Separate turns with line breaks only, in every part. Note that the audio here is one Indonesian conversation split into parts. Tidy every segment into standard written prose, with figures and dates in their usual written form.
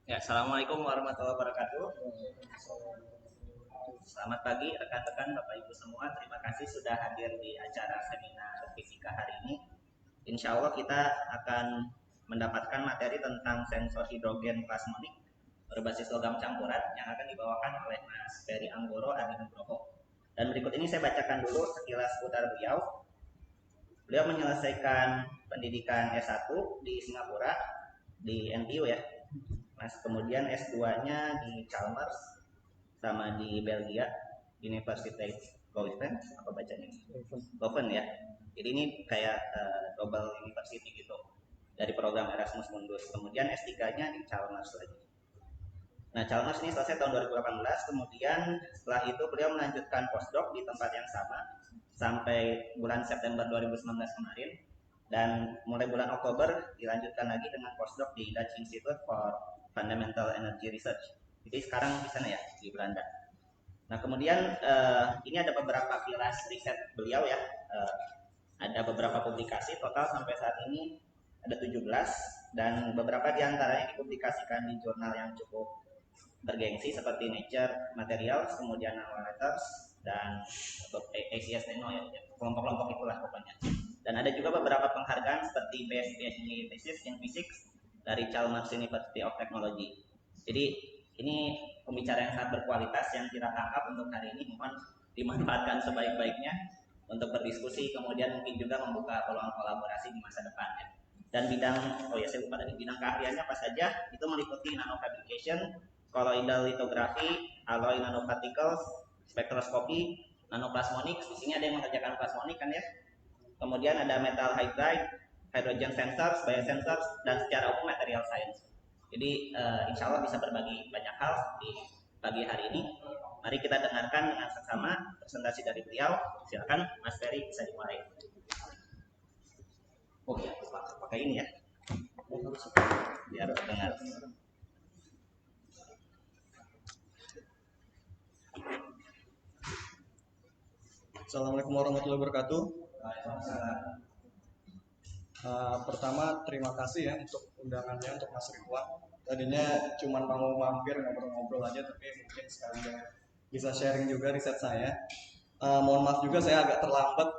Ya, Assalamualaikum warahmatullahi wabarakatuh. Selamat pagi rekan-rekan Bapak Ibu semua. Terima kasih sudah hadir di acara seminar fisika hari ini. Insya Allah kita akan mendapatkan materi tentang sensor hidrogen plasmonik berbasis logam campuran yang akan dibawakan oleh Mas Ferry Anggoro Adi Nugroho. Dan berikut ini saya bacakan dulu sekilas putar beliau. Beliau menyelesaikan pendidikan S1 di Singapura, di NTU ya. Mas kemudian S2-nya di Chalmers sama di Belgia, University Leuven, apa bacanya? Leuven ya. Jadi ini kayak global university gitu dari program Erasmus Mundus. Kemudian S3-nya di Chalmers lagi. Nah, Chalmers ini selesai tahun 2018, kemudian setelah itu beliau melanjutkan postdoc di tempat yang sama sampai bulan September 2019 kemarin, dan mulai bulan Oktober dilanjutkan lagi dengan postdoc di Dutch Institute for Fundamental Energy Research. Jadi sekarang di sana ya, di Belanda. Nah, kemudian ini ada beberapa kilas riset beliau ya. Ada beberapa publikasi, total sampai saat ini ada 17, dan beberapa diantaranya dipublikasikan di jurnal yang cukup bergengsi seperti Nature Materials, kemudian Nanoletters, dan ACS Nano ya, kelompok-kelompok itulah pokoknya. Dan ada juga beberapa penghargaan seperti Best PhD Thesis in Physics dari Chalmers University of Technology. Jadi ini pembicara yang sangat berkualitas yang kita tangkap untuk hari ini, mohon dimanfaatkan sebaik-baiknya untuk berdiskusi, kemudian mungkin juga membuka peluang kolaborasi di masa depan ya. Dan bidang, saya lupa tadi, bidang keahliannya apa saja, itu meliputi nanofabrication, colloidal lithography, alloy nanoparticles, spektroskopi, nanoplasmonics. Di sini ada yang mengerjakan plasmonik kan ya. Kemudian ada metal hydride, hydrogen sensors, biosensors, dan secara umum material science. Jadi insya Allah bisa berbagi banyak hal di pagi hari ini. Mari kita dengarkan dengan seksama presentasi dari beliau. Silakan Mas Ferry, bisa dimulai. Oh ya, pakai ini ya, biar dengar.
Assalamualaikum warahmatullahi wabarakatuh. Pertama terima kasih ya untuk undangannya untuk Mas Ridwan. Tadinya cuma mau mampir ngobrol-ngobrol aja, tapi mungkin sekalian bisa sharing juga riset saya. Mohon maaf juga saya agak terlambat,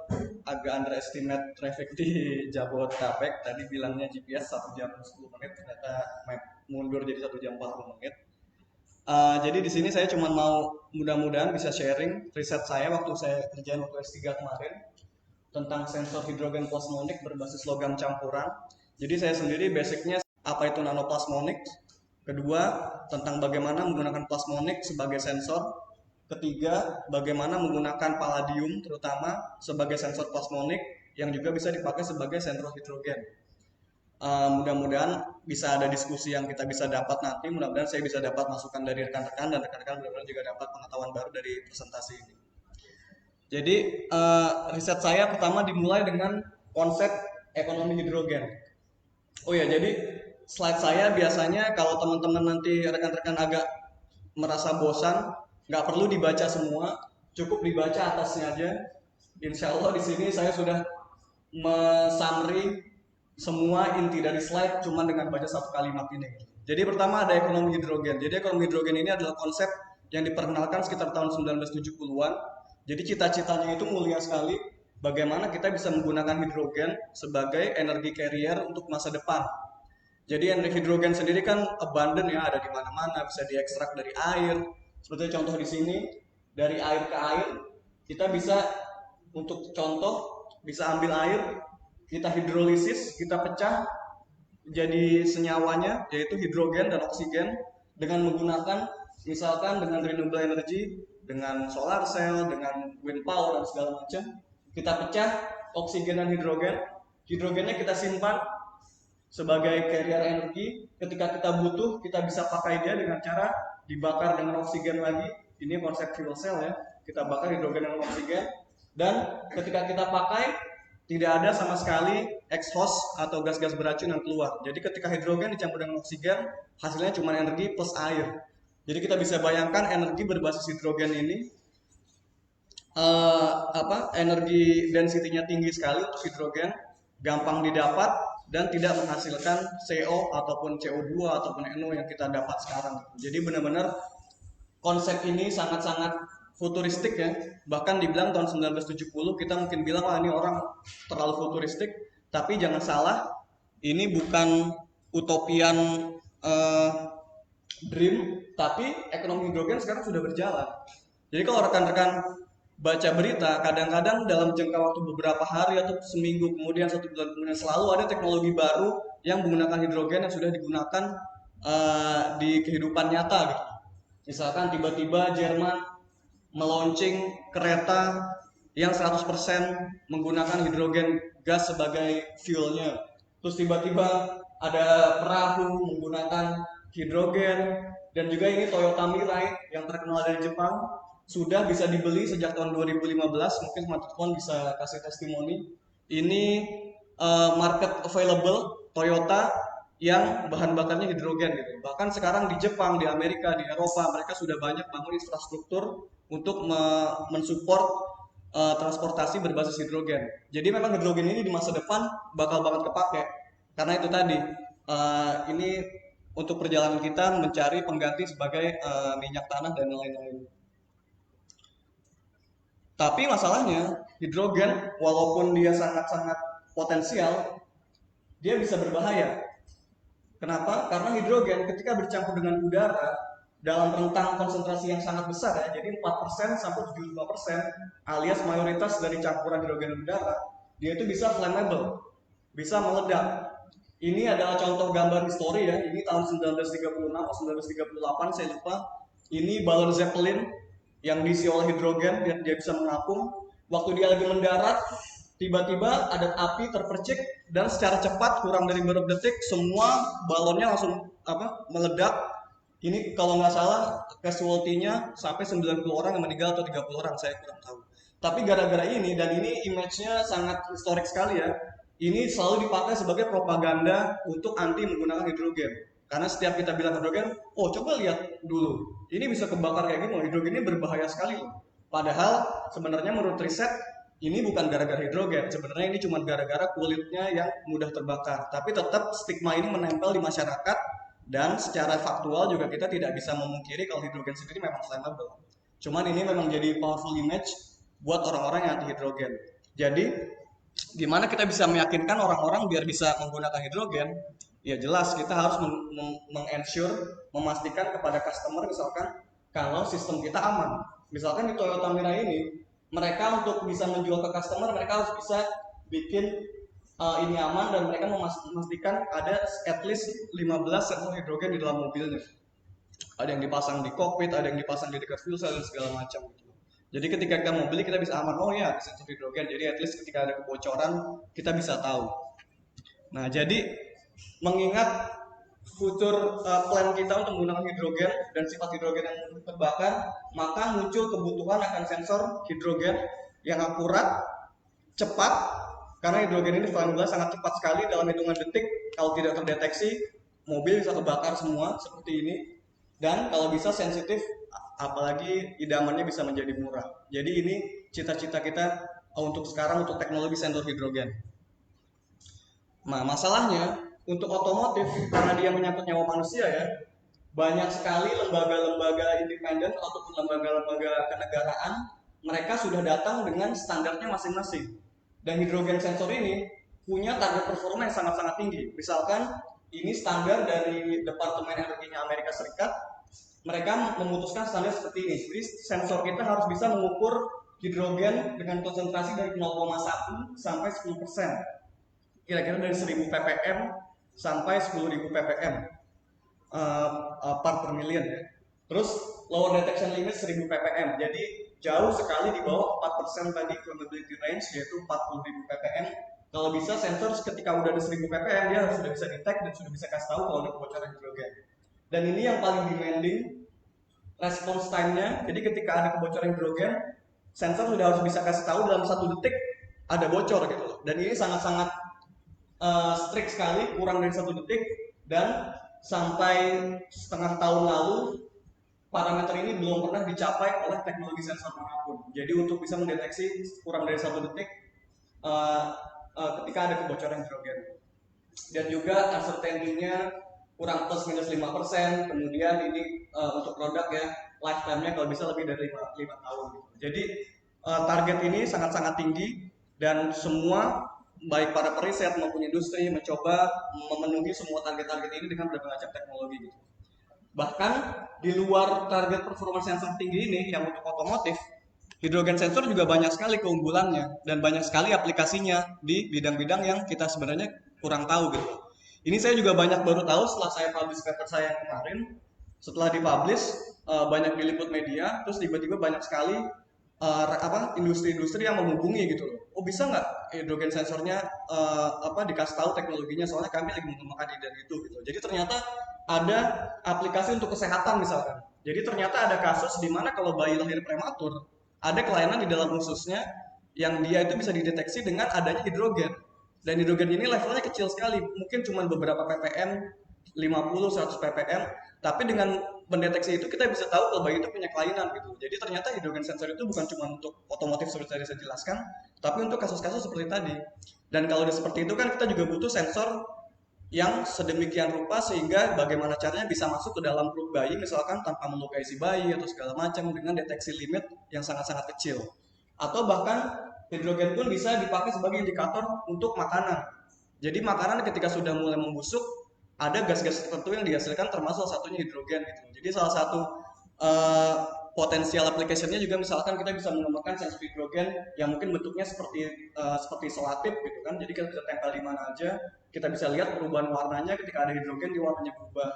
agak underestimate traffic di Jabodetabek. Tadi bilangnya GPS 1 jam 10 menit, ternyata map mundur jadi 1 jam 40 menit. Jadi di sini saya cuma mau mudah-mudahan bisa sharing riset saya waktu saya kerjain waktu S3 kemarin tentang sensor hidrogen plasmonik berbasis logam campuran. Jadi saya sendiri basicnya apa itu nanoplasmonik, kedua tentang bagaimana menggunakan plasmonik sebagai sensor, ketiga bagaimana menggunakan palladium terutama sebagai sensor plasmonik yang juga bisa dipakai sebagai sensor hidrogen. Mudah-mudahan bisa ada diskusi yang kita bisa dapat nanti. Mudah-mudahan saya bisa dapat masukan dari rekan-rekan, dan rekan-rekan mudah-mudahan juga dapat pengetahuan baru dari presentasi ini. Jadi riset saya pertama dimulai dengan konsep ekonomi hidrogen. Oh ya, jadi slide saya biasanya kalau teman-teman nanti rekan-rekan agak merasa bosan, nggak perlu dibaca semua, cukup dibaca atasnya aja. Insya Allah di sini saya sudah summary semua inti dari slide cuma dengan baca satu kalimat ini. Jadi pertama ada ekonomi hidrogen. Jadi ekonomi hidrogen ini adalah konsep yang diperkenalkan sekitar tahun 1970-an. Jadi cita-citanya itu mulia sekali, bagaimana kita bisa menggunakan hidrogen sebagai energi carrier untuk masa depan. Jadi energi hidrogen sendiri kan abundant ya, ada di mana-mana, bisa diekstrak dari air. Seperti contoh di sini, dari air ke air, kita bisa untuk contoh bisa ambil air, kita hidrolisis, kita pecah jadi senyawanya, yaitu hidrogen dan oksigen, dengan menggunakan misalkan dengan renewable energy, dengan solar cell, dengan wind power dan segala macam. Kita pecah oksigen dan hidrogen, hidrogennya kita simpan sebagai carrier energi. Ketika kita butuh, kita bisa pakai dia dengan cara dibakar dengan oksigen lagi. Ini konsep fuel cell ya, kita bakar hidrogen dengan oksigen, dan ketika kita pakai tidak ada sama sekali exhaust atau gas-gas beracun yang keluar. Jadi ketika hidrogen dicampur dengan oksigen, hasilnya cuma energi plus air. Jadi kita bisa bayangkan energi berbasis hidrogen ini energi density-nya tinggi sekali untuk hidrogen, gampang didapat, dan tidak menghasilkan CO ataupun CO2 ataupun NO yang kita dapat sekarang. Jadi benar-benar konsep ini sangat-sangat futuristik ya. Bahkan dibilang tahun 1970 kita mungkin bilang wah ini orang terlalu futuristik, tapi jangan salah, ini bukan utopian eh, dream, tapi ekonomi hidrogen sekarang sudah berjalan. Jadi kalau rekan-rekan baca berita, kadang-kadang dalam jangka waktu beberapa hari atau seminggu kemudian, 1 bulan kemudian, selalu ada teknologi baru yang menggunakan hidrogen yang sudah digunakan di kehidupan nyata gitu. Misalkan tiba-tiba Jerman meluncing kereta yang 100% menggunakan hidrogen gas sebagai fuelnya. Terus tiba-tiba ada perahu menggunakan hidrogen, dan juga ini Toyota Mirai yang terkenal dari Jepang sudah bisa dibeli sejak tahun 2015. Mungkin teman-teman bisa kasih testimoni. Ini market available Toyota yang bahan bakarnya hidrogen gitu. Bahkan sekarang di Jepang, di Amerika, di Eropa mereka sudah banyak bangun infrastruktur untuk mensupport transportasi berbasis hidrogen. Jadi memang hidrogen ini di masa depan bakal banget kepake. Karena itu tadi, ini untuk perjalanan kita mencari pengganti sebagai minyak tanah dan lain-lain. Tapi masalahnya, hidrogen walaupun dia sangat-sangat potensial, dia bisa berbahaya. Kenapa? Karena hidrogen ketika bercampur dengan udara dalam rentang konsentrasi yang sangat besar ya, jadi 4% sampai 75% alias mayoritas dari campuran hidrogen udara, dia itu bisa flammable, bisa meledak. Ini adalah contoh gambar histori ya, ini tahun 1936 atau 1938 saya lupa. Ini balon Zeppelin yang diisi oleh hidrogen dan dia bisa mengapung. Waktu dia lagi mendarat, tiba-tiba ada api terpercik dan secara cepat kurang dari beberapa detik semua balonnya langsung meledak. Ini kalau nggak salah casualty-nya sampai 90 orang yang meninggal atau 30 orang, saya kurang tahu. Tapi gara-gara ini, dan ini image-nya sangat historik sekali ya, ini selalu dipakai sebagai propaganda untuk anti menggunakan hidrogen. Karena setiap kita bilang hidrogen, oh coba lihat dulu, ini bisa kebakar kayak gini, hidrogen ini berbahaya sekali. Padahal sebenarnya menurut riset, ini bukan gara-gara hidrogen, sebenarnya ini cuma gara-gara kulitnya yang mudah terbakar. Tapi tetap stigma ini menempel di masyarakat, dan secara faktual juga kita tidak bisa memungkiri kalau hidrogen sendiri memang flammable. Cuman ini memang jadi powerful image buat orang-orang yang anti hidrogen. Jadi gimana kita bisa meyakinkan orang-orang biar bisa menggunakan hidrogen? Ya jelas kita harus meng-ensure, memastikan kepada customer misalkan kalau sistem kita aman. Misalkan di Toyota Mirai ini, mereka untuk bisa menjual ke customer mereka harus bisa bikin ini aman, dan mereka memastikan ada at least 15 sensor hidrogen di dalam mobilnya. Ada yang dipasang di cockpit, ada yang dipasang di dekat fuel cell dan segala macam gitu. Jadi ketika kita mau beli kita bisa aman, oh ya sensor hidrogen. Jadi at least ketika ada kebocoran kita bisa tahu. Nah jadi mengingat future plan kita untuk menggunakan hidrogen dan sifat hidrogen yang mudah terbakar, maka muncul kebutuhan akan sensor hidrogen yang akurat, cepat, karena hidrogen ini flammable sangat cepat sekali, dalam hitungan detik kalau tidak terdeteksi mobil bisa kebakar semua seperti ini, dan kalau bisa sensitif, apalagi idamannya bisa menjadi murah. Jadi ini cita-cita kita untuk sekarang untuk teknologi sensor hidrogen. Nah masalahnya untuk otomotif, karena dia menyangkut nyawa manusia ya, banyak sekali lembaga-lembaga independen ataupun lembaga-lembaga kenegaraan, mereka sudah datang dengan standarnya masing-masing. Dan hidrogen sensor ini punya target performa yang sangat-sangat tinggi. Misalkan ini standar dari Departemen Energinya Amerika Serikat, mereka memutuskan standar seperti ini. Jadi sensor kita harus bisa mengukur hidrogen dengan konsentrasi dari 0,1 sampai 10%. Kira-kira dari 1000 ppm sampai 10.000 ppm part per million ya. Terus lower detection limit 1000 ppm. Jadi jauh sekali di bawah 4% tadi flammability range, yaitu 40.000 ppm. Kalau bisa sensor ketika udah ada 1000 ppm dia sudah bisa detect dan sudah bisa kasih tahu kalau ada kebocoran hidrogen. Dan ini yang paling demanding response time-nya. Jadi ketika ada kebocoran hidrogen, sensor sudah harus bisa kasih tahu dalam 1 detik ada bocor gitu loh. Dan ini sangat-sangat strict sekali, kurang dari 1 detik, dan sampai setengah tahun lalu parameter ini belum pernah dicapai oleh teknologi sensor manapun. Jadi untuk bisa mendeteksi kurang dari 1 detik ketika ada kebocoran hidrogen. dan juga uncertainty-nya kurang plus minus 5%. Kemudian ini untuk produk ya, lifetime-nya kalau bisa lebih dari 5 tahun gitu. Jadi target ini sangat-sangat tinggi dan semua baik para periset maupun industri mencoba memenuhi semua target-target ini dengan berbagai macam teknologi gitu. Bahkan di luar target performance sensor tinggi ini yang untuk otomotif, hidrogen sensor juga banyak sekali keunggulannya dan banyak sekali aplikasinya di bidang-bidang yang kita sebenarnya kurang tahu gitu. Ini saya juga banyak baru tahu setelah saya publish paper saya yang kemarin. Setelah dipublish banyak diliput media, terus tiba-tiba banyak sekali industri-industri yang menghubungi gitu loh. Oh bisa nggak hidrogen sensornya dikasih tahu teknologinya, soalnya kami lagi mengembangkan ide itu gitu. Jadi ternyata ada aplikasi untuk kesehatan misalkan. Jadi ternyata ada kasus di mana kalau bayi lahir prematur, ada kelainan di dalam ususnya yang dia itu bisa dideteksi dengan adanya hidrogen. Dan hidrogen ini levelnya kecil sekali, mungkin cuma beberapa ppm, 50-100 ppm, tapi dengan mendeteksi itu kita bisa tahu kalau bayi itu punya kelainan gitu. Jadi ternyata hidrogen sensor itu bukan cuma untuk otomotif seperti tadi saya jelaskan, tapi untuk kasus-kasus seperti tadi. Dan kalau udah seperti itu kan kita juga butuh sensor yang sedemikian rupa sehingga bagaimana caranya bisa masuk ke dalam perut bayi misalkan tanpa melukai si bayi atau segala macam dengan deteksi limit yang sangat-sangat kecil. Atau bahkan hidrogen pun bisa dipakai sebagai indikator untuk makanan. Jadi makanan ketika sudah mulai membusuk, ada gas-gas tertentu yang dihasilkan termasuk salah satunya hidrogen gitu. Jadi salah satu uh, potensial application-nya juga misalkan kita bisa mengembangkan sensor hidrogen yang mungkin bentuknya seperti selotip gitu kan. Jadi kita bisa tempel di mana aja, kita bisa lihat perubahan warnanya ketika ada hidrogen di warnanya berubah.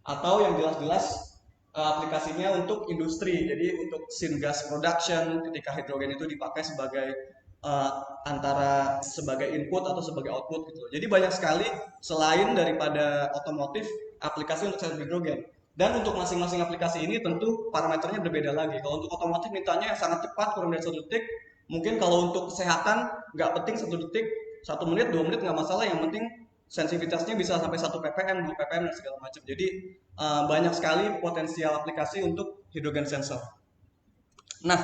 Atau yang jelas-jelas aplikasinya untuk industri, jadi untuk syngas production ketika hidrogen itu dipakai sebagai antara sebagai input atau sebagai output gitu. Jadi banyak sekali selain daripada otomotif aplikasi untuk sensor hidrogen. Dan untuk masing-masing aplikasi ini tentu parameternya berbeda lagi. Kalau untuk otomotif mintanya yang sangat cepat kurang dari 1 detik. Mungkin kalau untuk kesehatan nggak penting 1 detik, 1 menit, 2 menit nggak masalah. Yang penting sensitivitasnya bisa sampai 1 ppm, 2 ppm dan segala macam. Jadi banyak sekali potensial aplikasi untuk hidrogen sensor. Nah,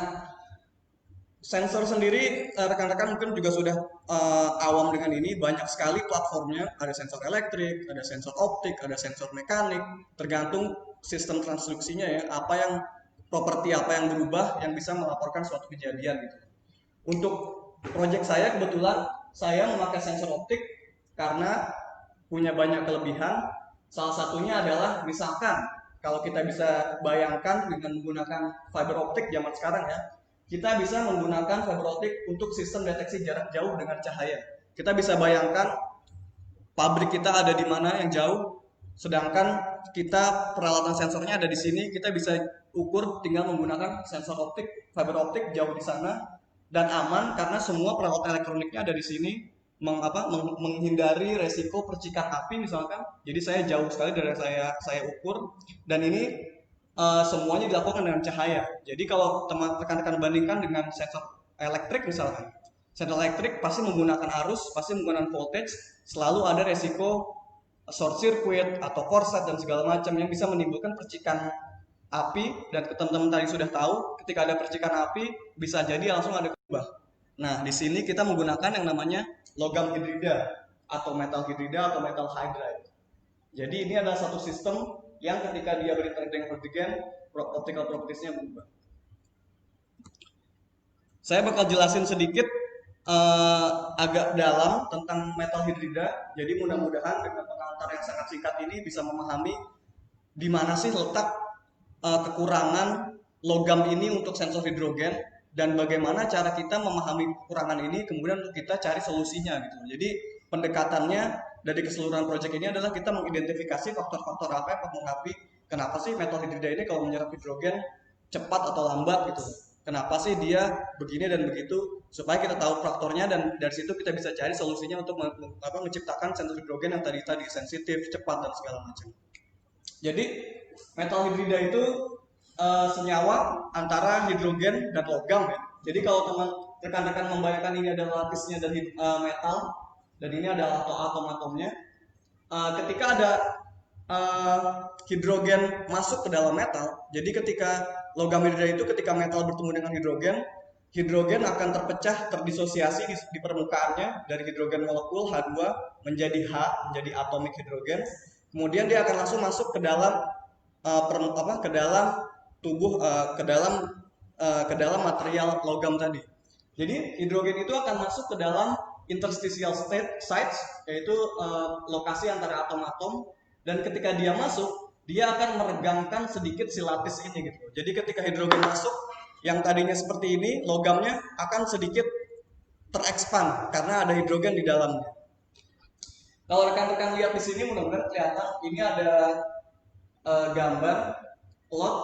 sensor sendiri rekan-rekan mungkin juga sudah awam dengan ini. Banyak sekali platformnya, ada sensor elektrik, ada sensor optik, ada sensor mekanik, tergantung sistem transduksinya ya, properti apa yang berubah yang bisa melaporkan suatu kejadian gitu. Untuk project saya kebetulan saya memakai sensor optik karena punya banyak kelebihan. Salah satunya adalah misalkan kalau kita bisa bayangkan dengan menggunakan fiber optik zaman sekarang ya, kita bisa menggunakan fiber optik untuk sistem deteksi jarak jauh dengan cahaya. Kita bisa bayangkan pabrik kita ada di mana yang jauh, sedangkan kita peralatan sensornya ada di sini, kita bisa ukur tinggal menggunakan sensor optik, fiber optik jauh di sana dan aman karena semua peralatan elektroniknya ada di sini. Menghindari resiko percikan api misalkan. Jadi saya jauh sekali dari saya ukur dan ini semuanya dilakukan dengan cahaya. Jadi kalau rekan-rekan bandingkan dengan sensor elektrik misalkan, sensor elektrik pasti menggunakan arus, pasti menggunakan voltage, selalu ada resiko short circuit atau korslet dan segala macam yang bisa menimbulkan percikan api. Dan teman-teman tadi sudah tahu, ketika ada percikan api bisa jadi langsung ada kubah. Nah, di sini kita menggunakan yang namanya logam hidrida atau metal hidrida atau metal hydride. Jadi ini adalah satu sistem yang ketika dia berinteraksi dengan hidrogen, optical properties-nya berubah. Saya bakal jelasin sedikit agak dalam tentang metal hidrida. Jadi mudah-mudahan dengan pengantar yang sangat singkat ini bisa memahami di mana sih letak kekurangan logam ini untuk sensor hidrogen dan bagaimana cara kita memahami kekurangan ini kemudian untuk kita cari solusinya gitu. Jadi pendekatannya dari keseluruhan proyek ini adalah kita mengidentifikasi faktor-faktor apa yang mempengaruhi kenapa sih metal hidrida ini kalau menyerap hidrogen cepat atau lambat gitu. Kenapa sih dia begini dan begitu, supaya kita tahu faktornya dan dari situ kita bisa cari solusinya untuk menciptakan sensor hidrogen yang tadi sensitif, cepat dan segala macam. Jadi metal hidrida itu senyawa antara hidrogen dan logam ya. Jadi kalau rekan-rekan membayangkan ini adalah lapisnya dari metal dan ini adalah atom-atomnya, ketika ada hidrogen masuk ke dalam metal, jadi ketika logam hidrida itu ketika metal bertemu dengan hidrogen, hidrogen akan terpecah, terdisosiasi di permukaannya dari hidrogen molekul H2 menjadi H, menjadi atomik hidrogen. Kemudian dia akan langsung masuk ke dalam ke dalam tubuh ke dalam material logam tadi. Jadi hidrogen itu akan masuk ke dalam interstitial sites, yaitu lokasi antara atom-atom, dan ketika dia masuk, dia akan meregangkan sedikit si lattice ini gitu. Jadi ketika hidrogen masuk, yang tadinya seperti ini, logamnya akan sedikit terekspand karena ada hidrogen di dalamnya. Kalau rekan-rekan lihat di sini, mudah-mudahan kelihatan ini ada gambar plot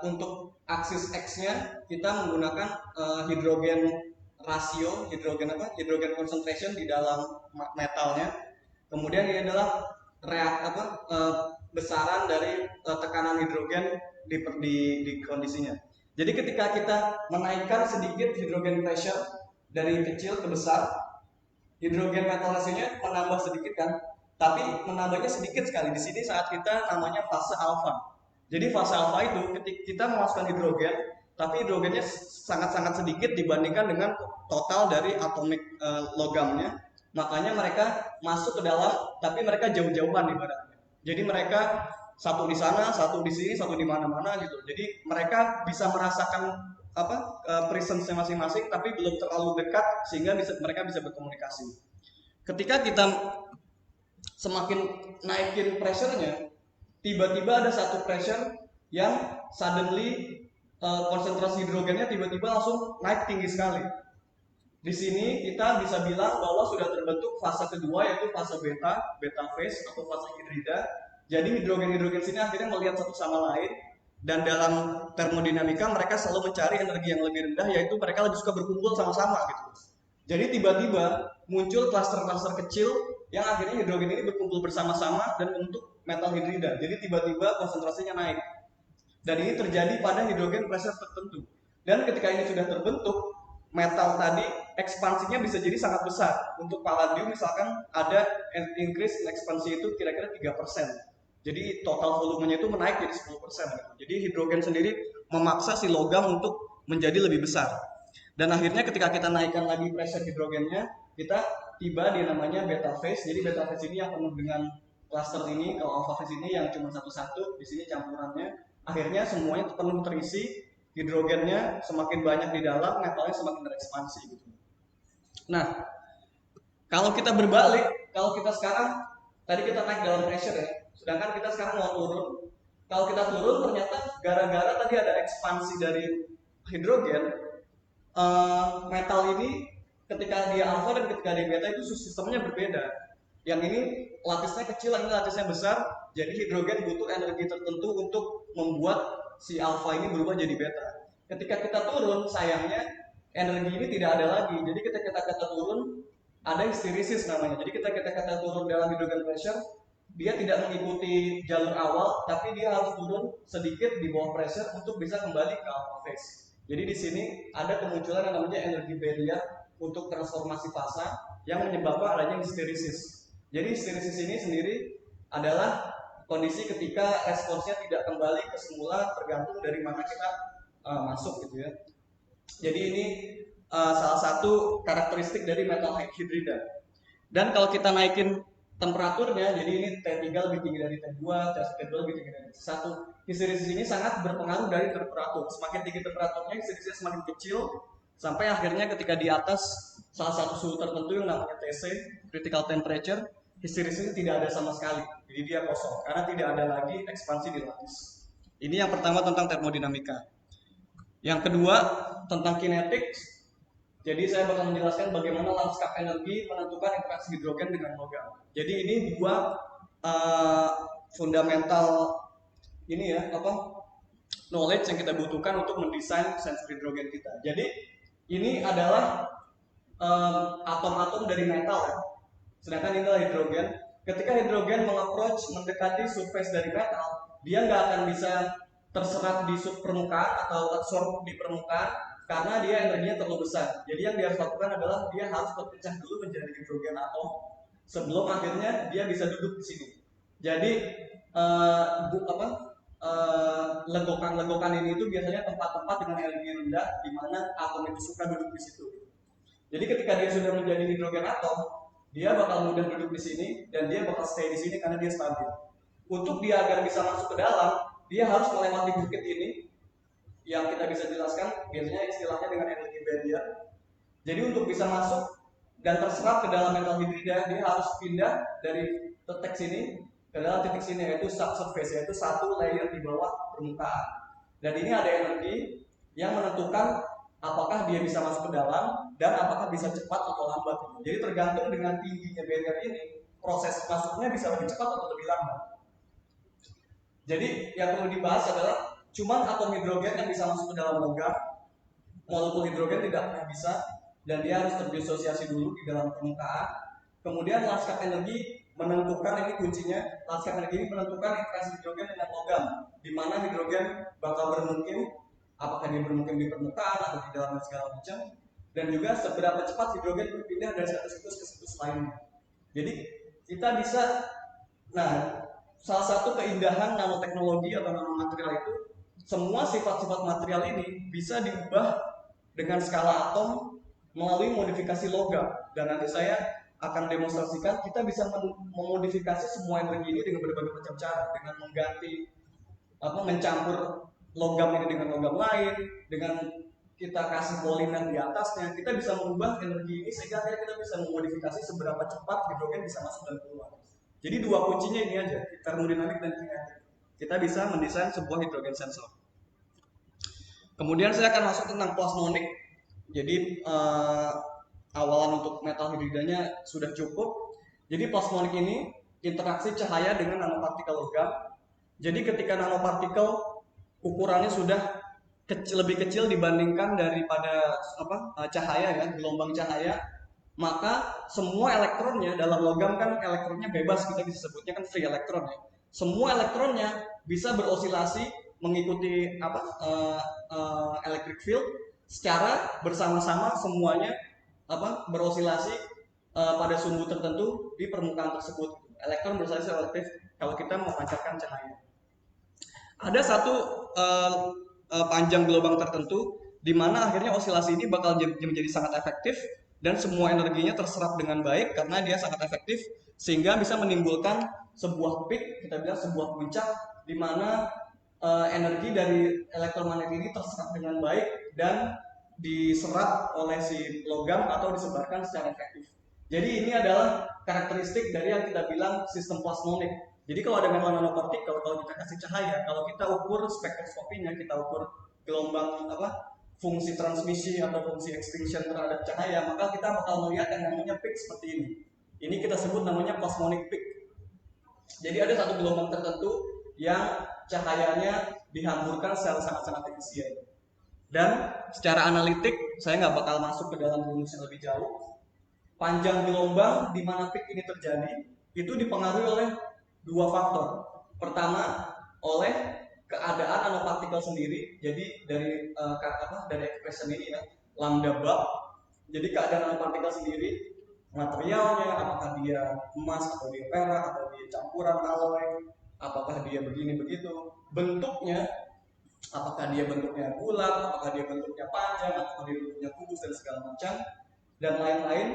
untuk aksis X-nya kita menggunakan hidrogen rasio, hidrogen concentration di dalam metalnya. Kemudian ini adalah besaran dari tekanan hidrogen di kondisinya. Jadi ketika kita menaikkan sedikit hidrogen pressure dari kecil ke besar, hidrogen metal rasionya menambah sedikit kan, tapi menambahnya sedikit sekali. Di sini saat kita namanya fase alfa. Jadi fase alfa itu ketika kita memasukkan hidrogen, tapi hidrogennya sangat-sangat sedikit dibandingkan dengan total dari atomik logamnya. Makanya mereka masuk ke dalam, tapi mereka jauh-jauhan ibaratnya. Jadi mereka satu di sana, satu di sini, satu di mana-mana gitu. Jadi mereka bisa merasakan presence-nya masing-masing, tapi belum terlalu dekat sehingga mereka bisa berkomunikasi. Ketika kita semakin naikin pressure-nya, tiba-tiba ada satu pressure yang suddenly konsentrasi hidrogennya tiba-tiba langsung naik tinggi sekali. Di sini kita bisa bilang bahwa sudah terbentuk fase kedua, yaitu fase beta phase atau fase hidrida. Jadi hidrogen sini akhirnya melihat satu sama lain, dan dalam termodinamika mereka selalu mencari energi yang lebih rendah, yaitu mereka lebih suka berkumpul sama-sama gitu. Jadi tiba-tiba muncul klaster-klaster kecil yang akhirnya hidrogen ini berkumpul bersama-sama dan membentuk metal hidrida. Jadi tiba-tiba konsentrasinya naik. Dan ini terjadi pada hidrogen pressure tertentu. Dan ketika ini sudah terbentuk, metal tadi ekspansinya bisa jadi sangat besar. Untuk palladium misalkan ada increase ekspansi itu kira-kira 3%. Jadi total volumenya itu menaik jadi 10%. Jadi hidrogen sendiri memaksa si logam untuk menjadi lebih besar. Dan akhirnya ketika kita naikkan lagi pressure hidrogennya, kita tiba di namanya beta phase. Jadi beta phase ini yang penuh dengan cluster ini, kalau alpha phase ini yang cuma satu-satu, di sini campurannya. Akhirnya semuanya penuh terisi, hidrogennya semakin banyak di dalam, metalnya semakin terekspansi gitu. Nah, kalau kita berbalik, kalau kita sekarang tadi kita naik dalam pressure ya, sedangkan kita sekarang mau turun. Kalau kita turun ternyata gara-gara tadi ada ekspansi dari hidrogen, metal ini ketika dia alpha dan ketika dia beta itu sistemnya berbeda. Yang ini lapisnya kecil, yang ini lapisnya besar. Jadi hidrogen butuh energi tertentu untuk membuat si alpha ini berubah jadi beta. Ketika kita turun, sayangnya energi ini tidak ada lagi. Jadi ketika kita turun, ada histirisis namanya. Jadi ketika kita turun dalam hidrogen pressure, dia tidak mengikuti jalur awal, tapi dia harus turun sedikit di bawah pressure untuk bisa kembali ke alpha phase. Jadi di sini ada kemunculan yang namanya energi barrier untuk transformasi fasa yang menyebabkan adanya histirisis. Jadi histirisis ini sendiri adalah kondisi ketika responsnya tidak kembali ke semula tergantung dari mana kita masuk gitu ya. Jadi ini salah satu karakteristik dari metal hidrida. Dan kalau kita naikin temperaturnya, jadi ini T3 lebih tinggi dari T2, T2 lebih tinggi dari T1. Histirisis ini sangat berpengaruh dari temperatur. Semakin tinggi temperaturnya, histirisis semakin kecil, sampai akhirnya ketika di atas salah satu suhu tertentu yang namanya TC, critical temperature, histirisis tidak ada sama sekali. Jadi dia kosong, karena tidak ada lagi ekspansi di lattice. Ini yang pertama tentang termodinamika. Yang kedua tentang kinetics. Jadi saya bakal menjelaskan bagaimana lanskap energi menentukan interaksi hidrogen dengan logam. Jadi ini dua fundamental ini ya knowledge yang kita butuhkan untuk mendesain sensor hidrogen kita. Jadi ini adalah atom-atom dari metal ya. Sedangkan ini adalah hidrogen. Ketika hidrogen mendekati surface dari metal, dia nggak akan bisa terserap di permukaan atau absorb di permukaan karena dia energinya terlalu besar. Jadi yang dia harus lakukan adalah dia harus terpecah dulu menjadi hidrogen atom sebelum akhirnya dia bisa duduk di sini. Jadi legokan-legokan ini itu biasanya tempat-tempat dengan energi rendah di mana atom itu suka duduk di situ. Jadi ketika dia sudah menjadi hidrogen atom, dia bakal mudah duduk di sini dan dia bakal stay di sini karena dia stabil. Untuk dia agar bisa masuk ke dalam, dia harus melewati bukit ini yang kita bisa jelaskan biasanya istilahnya dengan energi barrier. Jadi untuk bisa masuk dan terserap ke dalam metal hidrida, dia harus pindah dari titik sini ke dalam titik sini, yaitu subsurface, yaitu satu layer di bawah permukaan. Dan ini ada energi yang menentukan apakah dia bisa masuk ke dalam dan apakah bisa cepat atau lambat. Jadi tergantung dengan tingginya barrier ini, proses masuknya bisa lebih cepat atau lebih lambat. Jadi yang perlu dibahas adalah cuman atom hidrogen yang bisa masuk ke dalam logam. Molekul hidrogen tidak pernah bisa, dan dia harus terdisosiasi dulu di dalam permukaan. Kemudian lanskap energi menentukan, ini kuncinya, lanskap energi ini menentukan interaksi hidrogen dengan logam, di mana hidrogen bakal bermukim, apakah dia bermukim di permukaan atau di dalam segala macam, dan juga seberapa cepat hidrogen berpindah dari satu situs ke situs lainnya. Jadi kita bisa, nah salah satu keindahan nanoteknologi atau nanomaterial itu, semua sifat-sifat material ini bisa diubah dengan skala atom melalui modifikasi logam. Dan nanti saya akan demonstrasikan kita bisa memodifikasi semua energi ini dengan berbagai macam cara, dengan mengganti mencampur logam ini dengan logam lain, dengan kita kasih polimer di atasnya, kita bisa mengubah energi ini sehingga akhirnya kita bisa memodifikasi seberapa cepat hidrogen bisa masuk dan keluar. Jadi dua kuncinya ini aja, termodinamik dan kinetik. Kita bisa mendesain sebuah hidrogen sensor. Kemudian saya akan masuk tentang plasmonik. Jadi awalan untuk metal hidridanya sudah cukup. Jadi plasmonik ini interaksi cahaya dengan nanopartikel logam. Jadi ketika nanopartikel ukurannya sudah lebih kecil dibandingkan daripada cahaya ya, gelombang cahaya, maka semua elektronnya dalam logam kan elektronnya bebas, kita bisa sebutnya kan free elektron ya. Semua elektronnya bisa berosilasi mengikuti electric field secara bersama-sama, semuanya berosilasi pada sumbu tertentu di permukaan tersebut. Elektron berosilasi selektif kalau kita memancarkan cahaya. Ada satu panjang gelombang tertentu di mana akhirnya osilasi ini bakal menjadi sangat efektif dan semua energinya terserap dengan baik karena dia sangat efektif, sehingga bisa menimbulkan sebuah peak, kita bilang sebuah puncak di mana energi dari elektromagnet ini terserap dengan baik dan diserap oleh si logam atau disebarkan secara efektif. Jadi ini adalah karakteristik dari yang kita bilang sistem plasmonik. Jadi kalau ada metal nanopartikel, kalau kita kasih cahaya, kalau kita ukur spektroskopinya, kita ukur gelombang fungsi transmisi atau fungsi extinction terhadap cahaya, maka kita bakal melihat yang namanya peak seperti ini. Ini kita sebut namanya plasmonic peak. Jadi ada satu gelombang tertentu yang cahayanya dihamburkan secara sangat-sangat efisien. Dan secara analitik, saya nggak bakal masuk ke dalam rumusnya lebih jauh. Panjang gelombang di mana peak ini terjadi, itu dipengaruhi oleh dua faktor. Pertama, oleh keadaan nanopartikel sendiri. Jadi dari expression ini ya, lambda bulk. Jadi keadaan nanopartikel sendiri, materialnya, apakah dia emas atau dia perak atau dia campuran alloy, apakah dia begini begitu, bentuknya, apakah dia bentuknya bulat, apakah dia bentuknya panjang, apakah dia bentuknya kubus dan segala macam, dan lain-lain.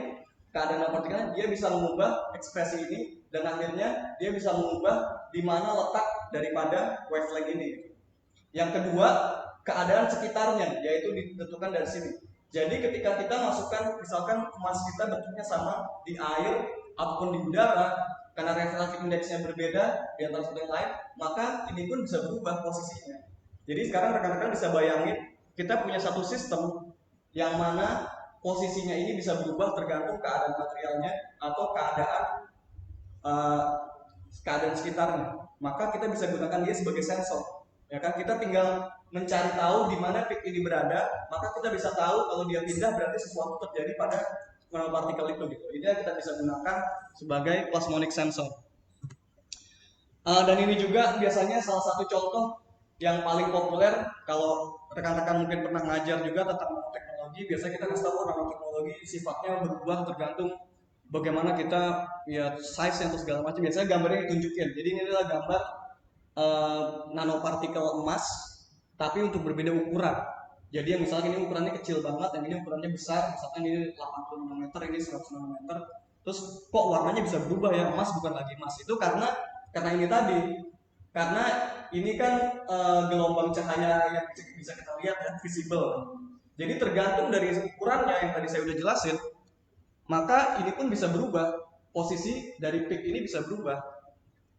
Keadaan nanopartikelnya dia bisa mengubah ekspresi ini, dan akhirnya dia bisa mengubah di mana letak daripada wavelength ini. Yang kedua, keadaan sekitarnya, yaitu ditentukan dari sini. Jadi ketika kita masukkan, misalkan emas kita bentuknya sama di air ataupun di udara, karena refractive index-nya berbeda di antara satu yang lain, maka ini pun bisa berubah posisinya. Jadi sekarang rekan-rekan bisa bayangin, kita punya satu sistem yang mana posisinya ini bisa berubah tergantung keadaan materialnya atau keadaan sekitarnya. Maka kita bisa gunakan dia sebagai sensor. Ya kan, kita tinggal mencari tahu di mana peak ini berada, maka kita bisa tahu kalau dia pindah berarti sesuatu terjadi pada nanopartikel itu gitu. Ini kita bisa gunakan sebagai plasmonic sensor. Dan ini juga biasanya salah satu contoh yang paling populer kalau rekan-rekan mungkin pernah ngajar juga tentang nanoteknologi. Biasanya kita kasih tahu nanoteknologi sifatnya berubah tergantung bagaimana kita size atau segala macam. Biasanya gambarnya ditunjukin. Jadi ini adalah gambar nanopartikel emas, tapi untuk berbeda ukuran. Jadi yang misalkan ini ukurannya kecil banget, yang ini ukurannya besar, misalkan ini 80 nanometer, ini 100 nanometer. Terus kok warnanya bisa berubah ya, emas bukan lagi emas. Itu karena ini tadi, karena ini kan gelombang cahaya yang bisa kita lihat ya, visible. Jadi tergantung dari ukurannya yang tadi saya udah jelasin, maka ini pun bisa berubah. Posisi dari peak ini bisa berubah.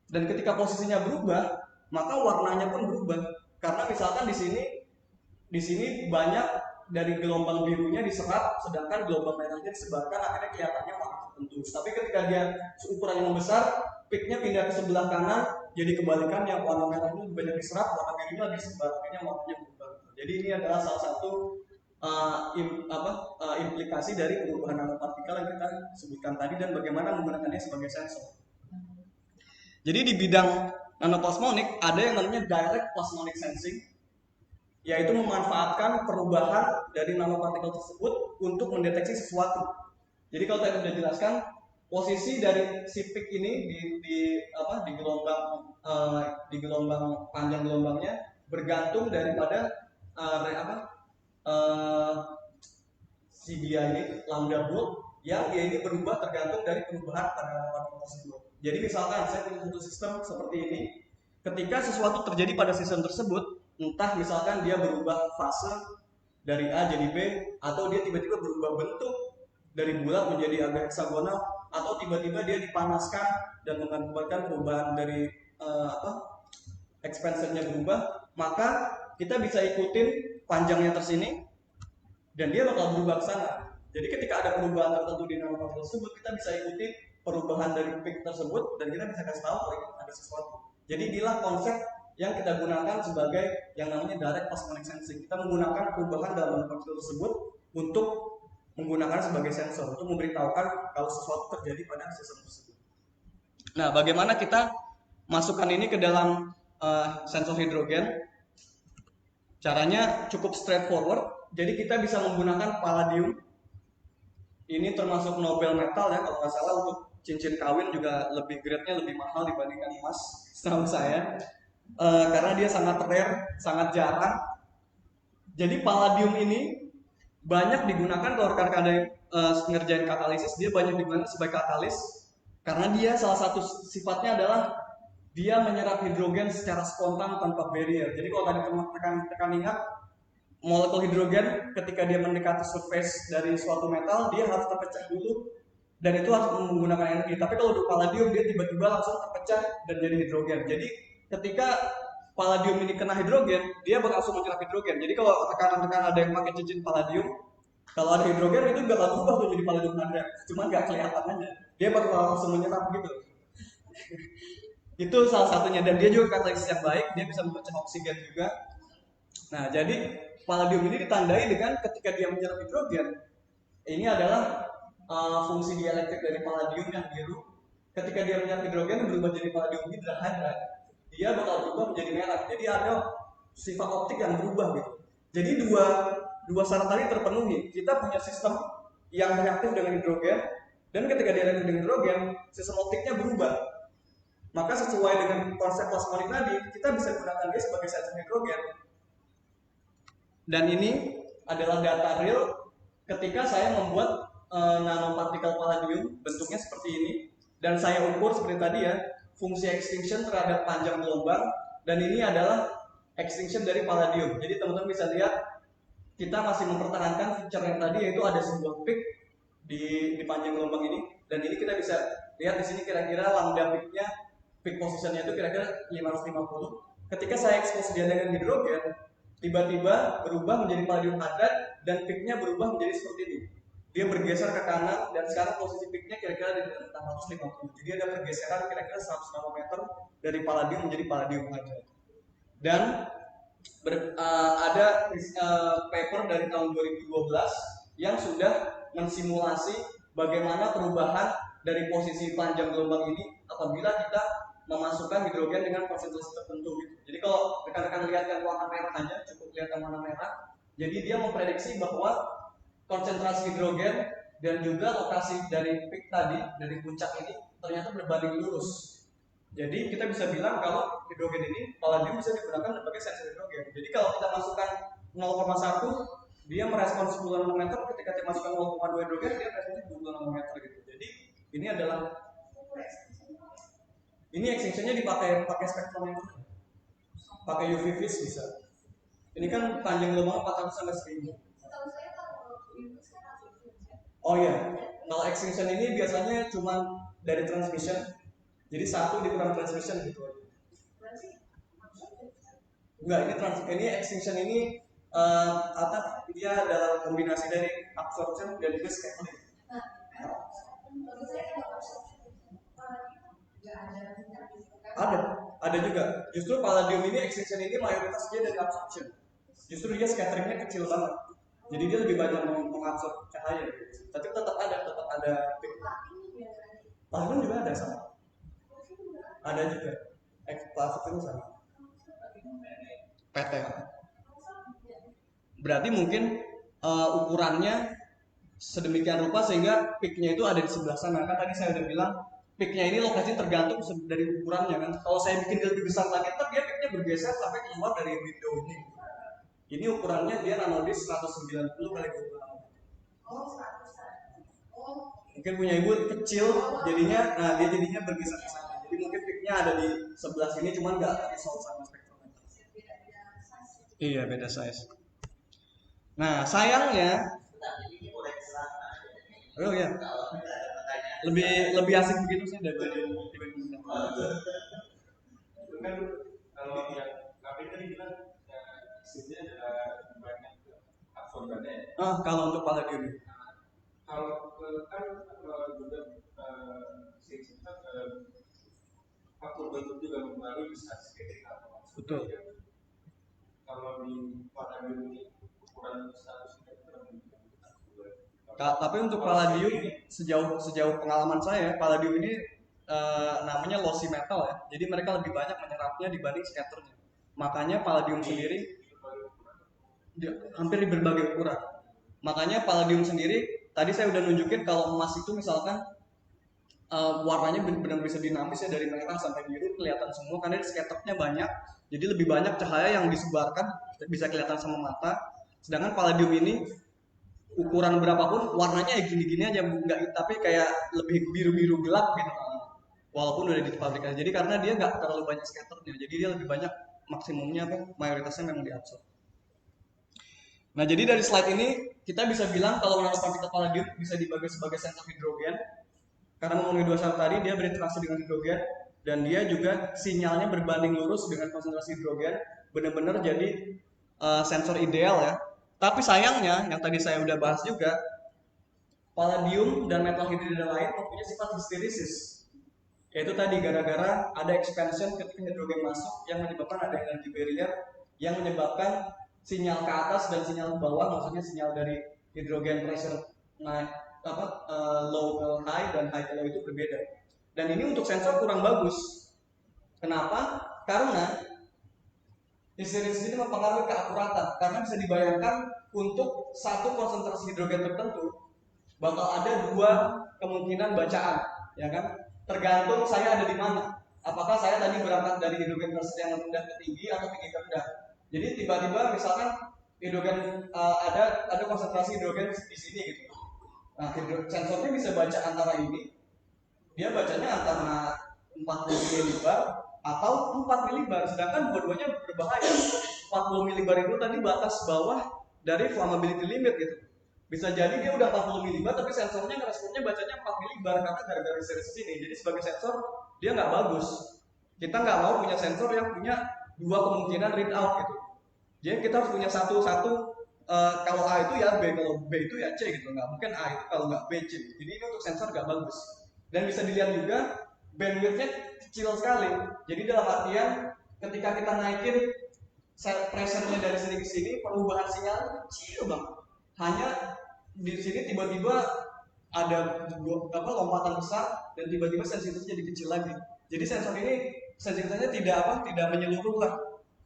Dan ketika posisinya berubah, maka warnanya pun berubah. Karena misalkan di sini banyak dari gelombang birunya diserap, sedangkan gelombang merahnya disebarkan, akhirnya kelihatannya warna tertentu. Tapi ketika dia ukurannya membesar, peaknya pindah ke sebelah kanan, jadi kebalikannya, warna merahnya lebih banyak diserap, warna birunya lebih disebar, akhirnya warnanya berubah. Jadi ini adalah salah satu implikasi dari perubahan nanopartikel yang kita sebutkan tadi dan bagaimana menggunakannya sebagai sensor. Jadi di bidang nanoplasmonik ada yang namanya direct plasmonic sensing, yaitu memanfaatkan perubahan dari nanopartikel tersebut untuk mendeteksi sesuatu. Jadi kalau tadi sudah jelaskan, posisi dari si peak ini di gelombang panjang gelombangnya bergantung daripada si dia ini lambda bulk, yang dia ini berubah tergantung dari perubahan pada nanopartikel tersebut. Jadi misalkan saya punya satu sistem seperti ini, ketika sesuatu terjadi pada sistem tersebut, entah misalkan dia berubah fase dari A jadi B, atau dia tiba-tiba berubah bentuk dari bulat menjadi agak heksagonal, atau tiba-tiba dia dipanaskan dan mengakibatkan perubahan dari expansionnya berubah, maka kita bisa ikutin panjangnya tersini dan dia bakal berubah ke sana. Jadi ketika ada perubahan tertentu di nanopartikel tersebut, kita bisa ikuti perubahan dari peak tersebut dan kita bisa kasih tahu kalau ada sesuatu. Jadi inilah konsep yang kita gunakan sebagai yang namanya direct plasmonic sensing. Kita menggunakan perubahan dalam nanopartikel tersebut untuk menggunakan sebagai sensor untuk memberitahukan kalau sesuatu terjadi pada sistem tersebut. Nah, bagaimana kita masukkan ini ke dalam sensor hidrogen? Caranya cukup straightforward. Jadi kita bisa menggunakan palladium. Ini termasuk Nobel metal ya, kalau nggak salah untuk cincin kawin juga grade-nya lebih mahal dibandingkan emas, setahu saya. Karena dia sangat rare, sangat jarang. Jadi palladium ini banyak digunakan kalau rekan-rekan ngerjain katalisis, dia banyak digunakan sebagai katalis karena dia salah satu sifatnya adalah dia menyerap hidrogen secara spontan tanpa barrier. Jadi kalau tadi tekan ingat, molekul hidrogen ketika dia mendekati surface dari suatu metal, dia harus terpecah dulu dan itu harus menggunakan energi. Tapi kalau di palladium dia tiba-tiba langsung terpecah dan jadi hidrogen. Jadi ketika palladium ini kena hidrogen, dia bakal langsung menyerap hidrogen. Jadi kalau rekan-rekan ada yang pakai cincin palladium, kalau ada hidrogen itu bakal berubah tuh jadi palladium hydride, cuma nggak kelihatan aja. Dia bakal langsung menyerap gitu. Itu salah satunya, dan dia juga katalisis yang baik, dia bisa memecah oksigen juga. Nah, jadi palladium ini ditandai dengan ketika dia menyerap hidrogen, ini adalah fungsi dielektrik dari palladium yang biru. Ketika dia menyerap hidrogen berubah jadi palladium hydride, dia bakal berubah menjadi merah. Jadi ada sifat optik yang berubah gitu. Jadi dua syarat tadi terpenuhi. Kita punya sistem yang reaktif dengan hidrogen, dan ketika dia reaktif dengan hidrogen, sistem optiknya berubah. Maka sesuai dengan konsep plasmonic tadi, kita bisa gunakan dia sebagai sensor hidrogen. Dan ini adalah data real ketika saya membuat nanopartikel palladium, bentuknya seperti ini, dan saya ukur seperti tadi ya, fungsi extinction terhadap panjang gelombang, dan ini adalah extinction dari palladium. Jadi teman-teman bisa lihat kita masih mempertahankan feature yang tadi, yaitu ada sebuah peak di panjang gelombang ini, dan ini kita bisa lihat di sini kira-kira lambda peaknya, peak positionnya itu kira-kira 550. Ketika saya expose dia dengan hidrogen, tiba-tiba berubah menjadi palladium hydride dan peaknya berubah menjadi seperti ini. Dia bergeser ke kanan dan sekarang posisi peaknya kira-kira di 650. Jadi ada pergeseran kira-kira 100 nanometer dari palladium menjadi palladium hydride. Dan ada paper dari tahun 2012 yang sudah mensimulasi bagaimana perubahan dari posisi panjang gelombang ini apabila kita memasukkan hidrogen dengan konsentrasi tertentu gitu. Jadi kalau rekan-rekan lihat yang warna merah aja, cukup lihat yang warna merah. Jadi dia memprediksi bahwa konsentrasi hidrogen dan juga lokasi dari peak tadi, dari puncak ini ternyata berbanding lurus. Jadi kita bisa bilang kalau hidrogen ini palladium bisa digunakan sebagai sensor hidrogen. Jadi kalau kita masukkan 0,1 dia merespons 10 nanometer, ketika kita masukkan 0,2 hidrogen dia meresponsnya 20 nanometer gitu. Jadi ini adalah ini extensionnya pakai spektrometer, pakai UV vis bisa. Ini kan panjang gelombang 400 sampai 1000. Oh iya, kalau extinction ini biasanya cuma dari transmission. Jadi satu dikurang transmission gitu aja. Enggak, ini extinction ini dia adalah kombinasi dari absorption dan juga scattering. Ada juga. Justru palladium ini extinction ini mayoritas dia dari absorption. Justru dia scatteringnya kecil banget. Jadi dia lebih banyak mengabsorb cahaya. Tapi tetap ada peak. Palladium juga ada sama. Ada juga. Absorption sama. PT. Berarti mungkin ukurannya sedemikian rupa sehingga peaknya itu ada di sebelah sana. Kan tadi saya udah bilang peaknya ini lokasinya tergantung dari ukurannya kan. Kalau saya bikin dia lebih besar lagi, dia peaknya bergeser sampai keluar dari window ini. Ini ukurannya dia nanodisk 190 kali 20 nanometer. Mungkin punya ibu kecil, jadinya, dia jadinya bergeser ke sana. Jadi mungkin peaknya ada di sebelah sini, cuman nggak resolve sama spektrometer. Iya, beda size. Nah, sayangnya, oh ya, lebih asik begitu sih daripada dibanding
kan kalau yang kami tadi bilang isinya adalah banyak absorbannya.
Kalau untuk palladium.
Kalau kan juga faktor bentuk juga mempengaruhi bisa sekitar.
Betul.
Kalau di palladium ini ukuran 100 cm.
Tapi untuk palladium sejauh pengalaman saya, palladium ini namanya lossy metal ya. Jadi mereka lebih banyak menyerapnya dibanding scatternya. Makanya palladium sendiri hampir di berbagai ukuran. Makanya palladium sendiri tadi saya udah nunjukin kalau emas itu misalkan warnanya benar-benar bisa dinamis ya, dari merah sampai biru kelihatan semua karena scatternya banyak. Jadi lebih banyak cahaya yang disebarkan bisa kelihatan sama mata. Sedangkan palladium ini ukuran berapapun warnanya ya gini-gini aja, nggak, tapi kayak lebih biru-biru gelap gitu walaupun udah dipublikasi. Jadi karena dia nggak terlalu banyak scatternya, jadi dia lebih banyak maksimumnya mayoritasnya memang diabsorb. Nah, jadi dari slide ini kita bisa bilang kalau nanopartikel palladium bisa dibagi sebagai sensor hidrogen karena memenuhi dua syarat tadi, dia berinteraksi dengan hidrogen dan dia juga sinyalnya berbanding lurus dengan konsentrasi hidrogen, benar-benar jadi sensor ideal ya. Tapi sayangnya, yang tadi saya udah bahas juga, palladium dan metal hidrida lain mempunyai sifat histirisis. Yaitu tadi gara-gara ada expansion ketika hidrogen masuk yang menyebabkan ada energy barrier yang menyebabkan sinyal ke atas dan sinyal ke bawah, maksudnya sinyal dari hidrogen pressure naik low ke high dan high ke low itu berbeda. Dan ini untuk sensor kurang bagus. Kenapa? Karena histirisis ini mempengaruhi keakuratan, karena bisa dibayangkan untuk satu konsentrasi hidrogen tertentu bakal ada dua kemungkinan bacaan, ya kan? Tergantung saya ada di mana. Apakah saya tadi berangkat dari hidrogen pressure yang rendah ke tinggi atau tinggi ke rendah? Jadi tiba-tiba misalkan hidrogen ada konsentrasi hidrogen di sini gitu. Nah, sensornya bisa baca antara ini, dia bacanya antara 40 milibar atau 4 milibar, sedangkan dua-duanya berbahaya. 40 milibar itu tadi batas bawah dari flammability limit gitu. Bisa jadi dia udah 40 milibar tapi sensornya ngeresponnya bacanya 4 milibar karena gara-gara series ini. Jadi sebagai sensor dia nggak bagus. Kita nggak mau punya sensor yang punya dua kemungkinan read out gitu. Jadi kita harus punya satu kalau A itu ya B, kalau B itu ya C gitu. Nggak mungkin A itu kalau nggak B C. Jadi ini untuk sensor nggak bagus. Dan bisa dilihat juga bandwidthnya kecil sekali. Jadi dalam artian ketika kita naikin pressure-nya dari sini ke sini, perubahan sinyal kecil banget. Hanya di sini tiba-tiba ada lompatan besar dan tiba-tiba sensitivitasnya jadi kecil lagi. Jadi sensor ini sensitivitasnya tidak menyeluruh lah.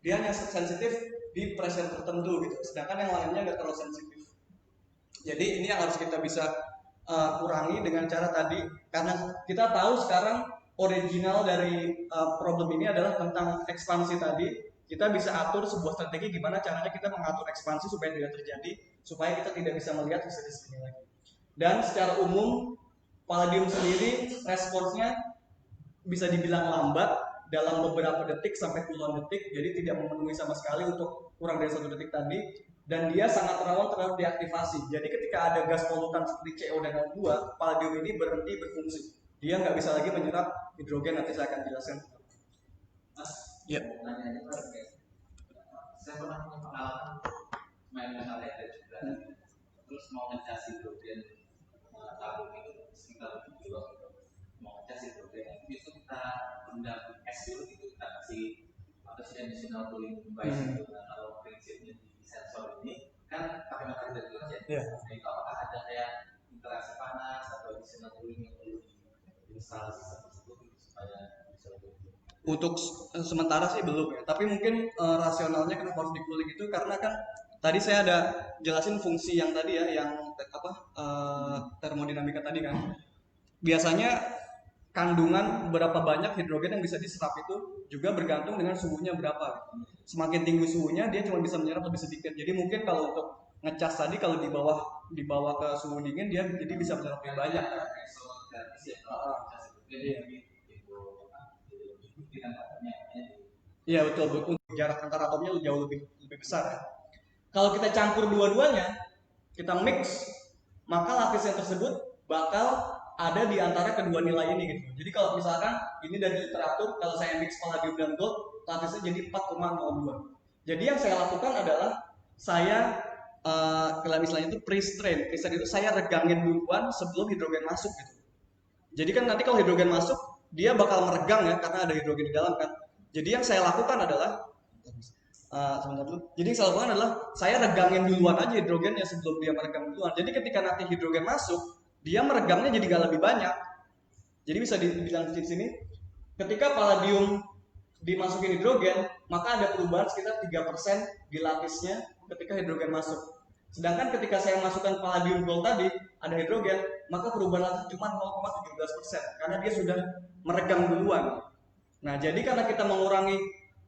Dia hanya sensitif di pressure tertentu gitu. Sedangkan yang lainnya nggak terlalu sensitif. Jadi ini yang harus kita bisa kurangi dengan cara tadi, karena kita tahu sekarang original dari problem ini adalah tentang ekspansi tadi. Kita bisa atur sebuah strategi gimana caranya kita mengatur ekspansi supaya tidak terjadi, supaya kita tidak bisa melihat histeris ini lagi. Dan secara umum Palladium sendiri responsnya bisa dibilang lambat dalam beberapa detik sampai puluhan detik, jadi tidak memenuhi sama sekali untuk kurang dari 1 detik tadi, dan dia sangat rawan terhadap deaktivasi. Jadi ketika ada gas polutan seperti CO dan N2, Palladium ini berhenti berfungsi. Dia nggak bisa lagi menyerap hidrogen, nanti saya akan jelaskan.
Mas,
Ya.
pertanyaannya itu saya pernah punya pengalaman main dengan LED juga, terus mau ngecas hidrogen tabung itu sekitar 7 kilo, mau ngecas hidrogen itu kita rendam es dulu, gitu kita kasih apa sih additional cooling device itu. Nah, kalau prinsipnya di sensor ini kan pakai matahari dari luar ya. Nah, itu apakah ada kayak interaksi panas atau additional cooling yang perlu diinstal sistem tersebut supaya bisa lebih.
Untuk sementara sih belum ya, tapi mungkin rasionalnya kenapa harus di cooling itu karena kan tadi saya ada jelasin fungsi yang tadi ya, yang termodinamika tadi kan. Biasanya kandungan berapa banyak hidrogen yang bisa diserap itu juga bergantung dengan suhunya berapa. Semakin tinggi suhunya dia cuma bisa menyerap lebih sedikit. Jadi mungkin kalau untuk ngecas tadi kalau dibawa ke suhu dingin dia jadi bisa menyerap lebih banyak. Iya betul, untuk jarak antara atomnya jauh lebih besar ya. Kalau kita campur dua-duanya, kita mix, maka lapisan tersebut bakal ada di antara kedua nilai ini gitu. Jadi kalau misalkan ini dari literatur, kalau saya mix palladium dan gold, lapisnya jadi 4,02. Jadi yang saya lakukan adalah saya kalau misalnya itu pre-strain itu saya regangin duluan sebelum hidrogen masuk gitu. Jadi kan nanti kalau hidrogen masuk, dia bakal meregang ya karena ada hidrogen di dalam kan. Jadi yang saya lakukan adalah Jadi yang saya lakukan adalah saya regangin duluan aja hidrogennya sebelum dia meregang duluan. Jadi ketika nanti hidrogen masuk, dia meregangnya jadi nggak lebih banyak. Jadi bisa dibilang di sini, ketika palladium dimasukin hidrogen, maka ada perubahan sekitar 3% di lapisnya ketika hidrogen masuk. Sedangkan ketika saya masukkan palladium gold tadi, ada hidrogen, maka perubahan lapis cuma 0,17% karena dia sudah meregang duluan. Nah, jadi karena kita mengurangi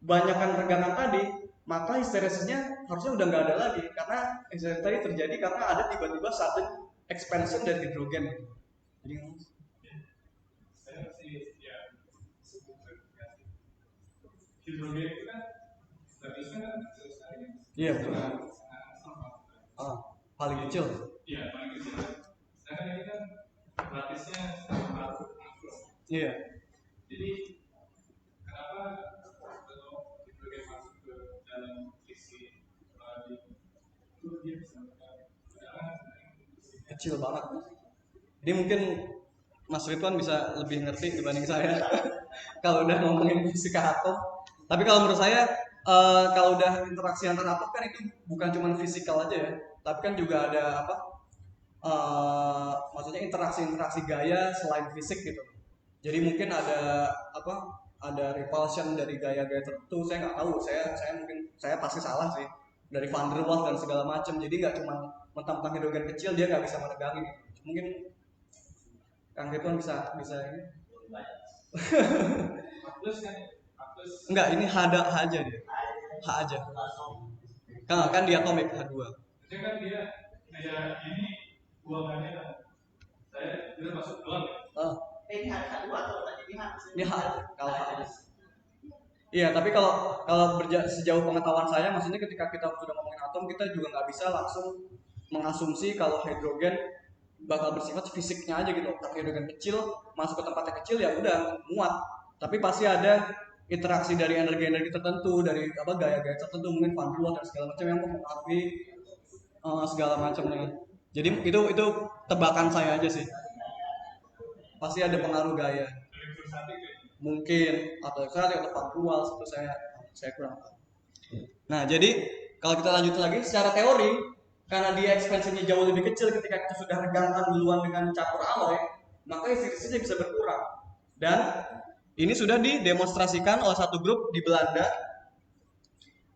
banyakkan regangan tadi, maka histeresisnya harusnya udah nggak ada lagi karena histeresis tadi terjadi karena ada tiba-tiba sudden expansion dari hidrogen. Jadi
saya masih ya sebut verifikasi. Hidrogen itu kan statusnya kan kecil sekali.
Iya.
Sama.
Paling kecil.
Iya, paling kecil. Sedangkan ini kan lapisnya sangat makro.
Iya.
Jadi kenapa kalau hidrogen masuk ke dalam isi itu dia bisa
kecil banget. Jadi mungkin Mas Ridwan bisa lebih ngerti dibanding saya kalau udah ngomongin fisika atom. Tapi kalau menurut saya kalau udah interaksi antar atom kan itu bukan cuma fisikal aja ya, tapi kan juga ada maksudnya interaksi gaya selain fisik gitu. Jadi mungkin ada ada repulsion dari gaya-gaya tertentu, saya nggak tahu, saya pasti salah sih, dari van der Waals dan segala macam. Jadi nggak cuma mentang-mentang hidrogen kecil dia nggak bisa meregangin. Mungkin Kang Ridwan bisa ini. Enggak, ini H aja dia. H aja. Kan diatomik H2.
Jadi kan dia kayak ini buangannya kan. Saya tidak masuk doang.
Ini H2 atau jadi H?
Ini H kalau H aja. Iya, tapi kalau sejauh pengetahuan saya, maksudnya ketika kita sudah ngomongin atom, kita juga nggak bisa langsung mengasumsi kalau hidrogen bakal bersifat fisiknya aja gitu. Kalau hidrogen kecil masuk ke tempat yang kecil ya udah muat. Tapi pasti ada interaksi dari energi-energi tertentu, dari gaya-gaya tertentu, mungkin van der Waals dan segala macam yang mempengaruhi segala macamnya. Jadi itu tebakan saya aja sih. Pasti ada pengaruh gaya. Mungkin atau van der Waals itu saya kurang tahu. Nah, jadi kalau kita lanjut lagi secara teori, karena dia ekspansinya jauh lebih kecil ketika kita sudah regangkan duluan dengan campur alloy, maka histeresisnya bisa berkurang. Dan ini sudah didemonstrasikan oleh satu grup di Belanda.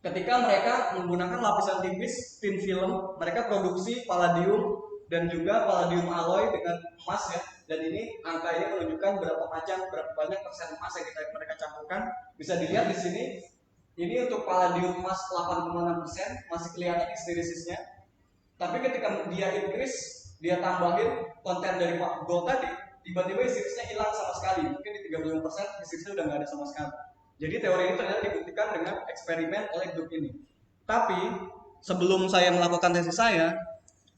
Ketika mereka menggunakan lapisan tipis thin film, mereka produksi palladium dan juga palladium alloy dengan emas ya. dan ini angka ini menunjukkan berapa banyak persen emas yang mereka campurkan. Bisa dilihat di sini, ini untuk palladium emas 8,6%, masih kelihatan histerisisnya. Tapi ketika dia increase, dia tambahin konten dari gold tadi, tiba-tiba histerisisnya hilang sama sekali. Mungkin di 35% histerisisnya udah nggak ada sama sekali. Jadi teori ini ternyata dibuktikan dengan eksperimen oleh grup ini. Tapi sebelum saya melakukan tesis saya,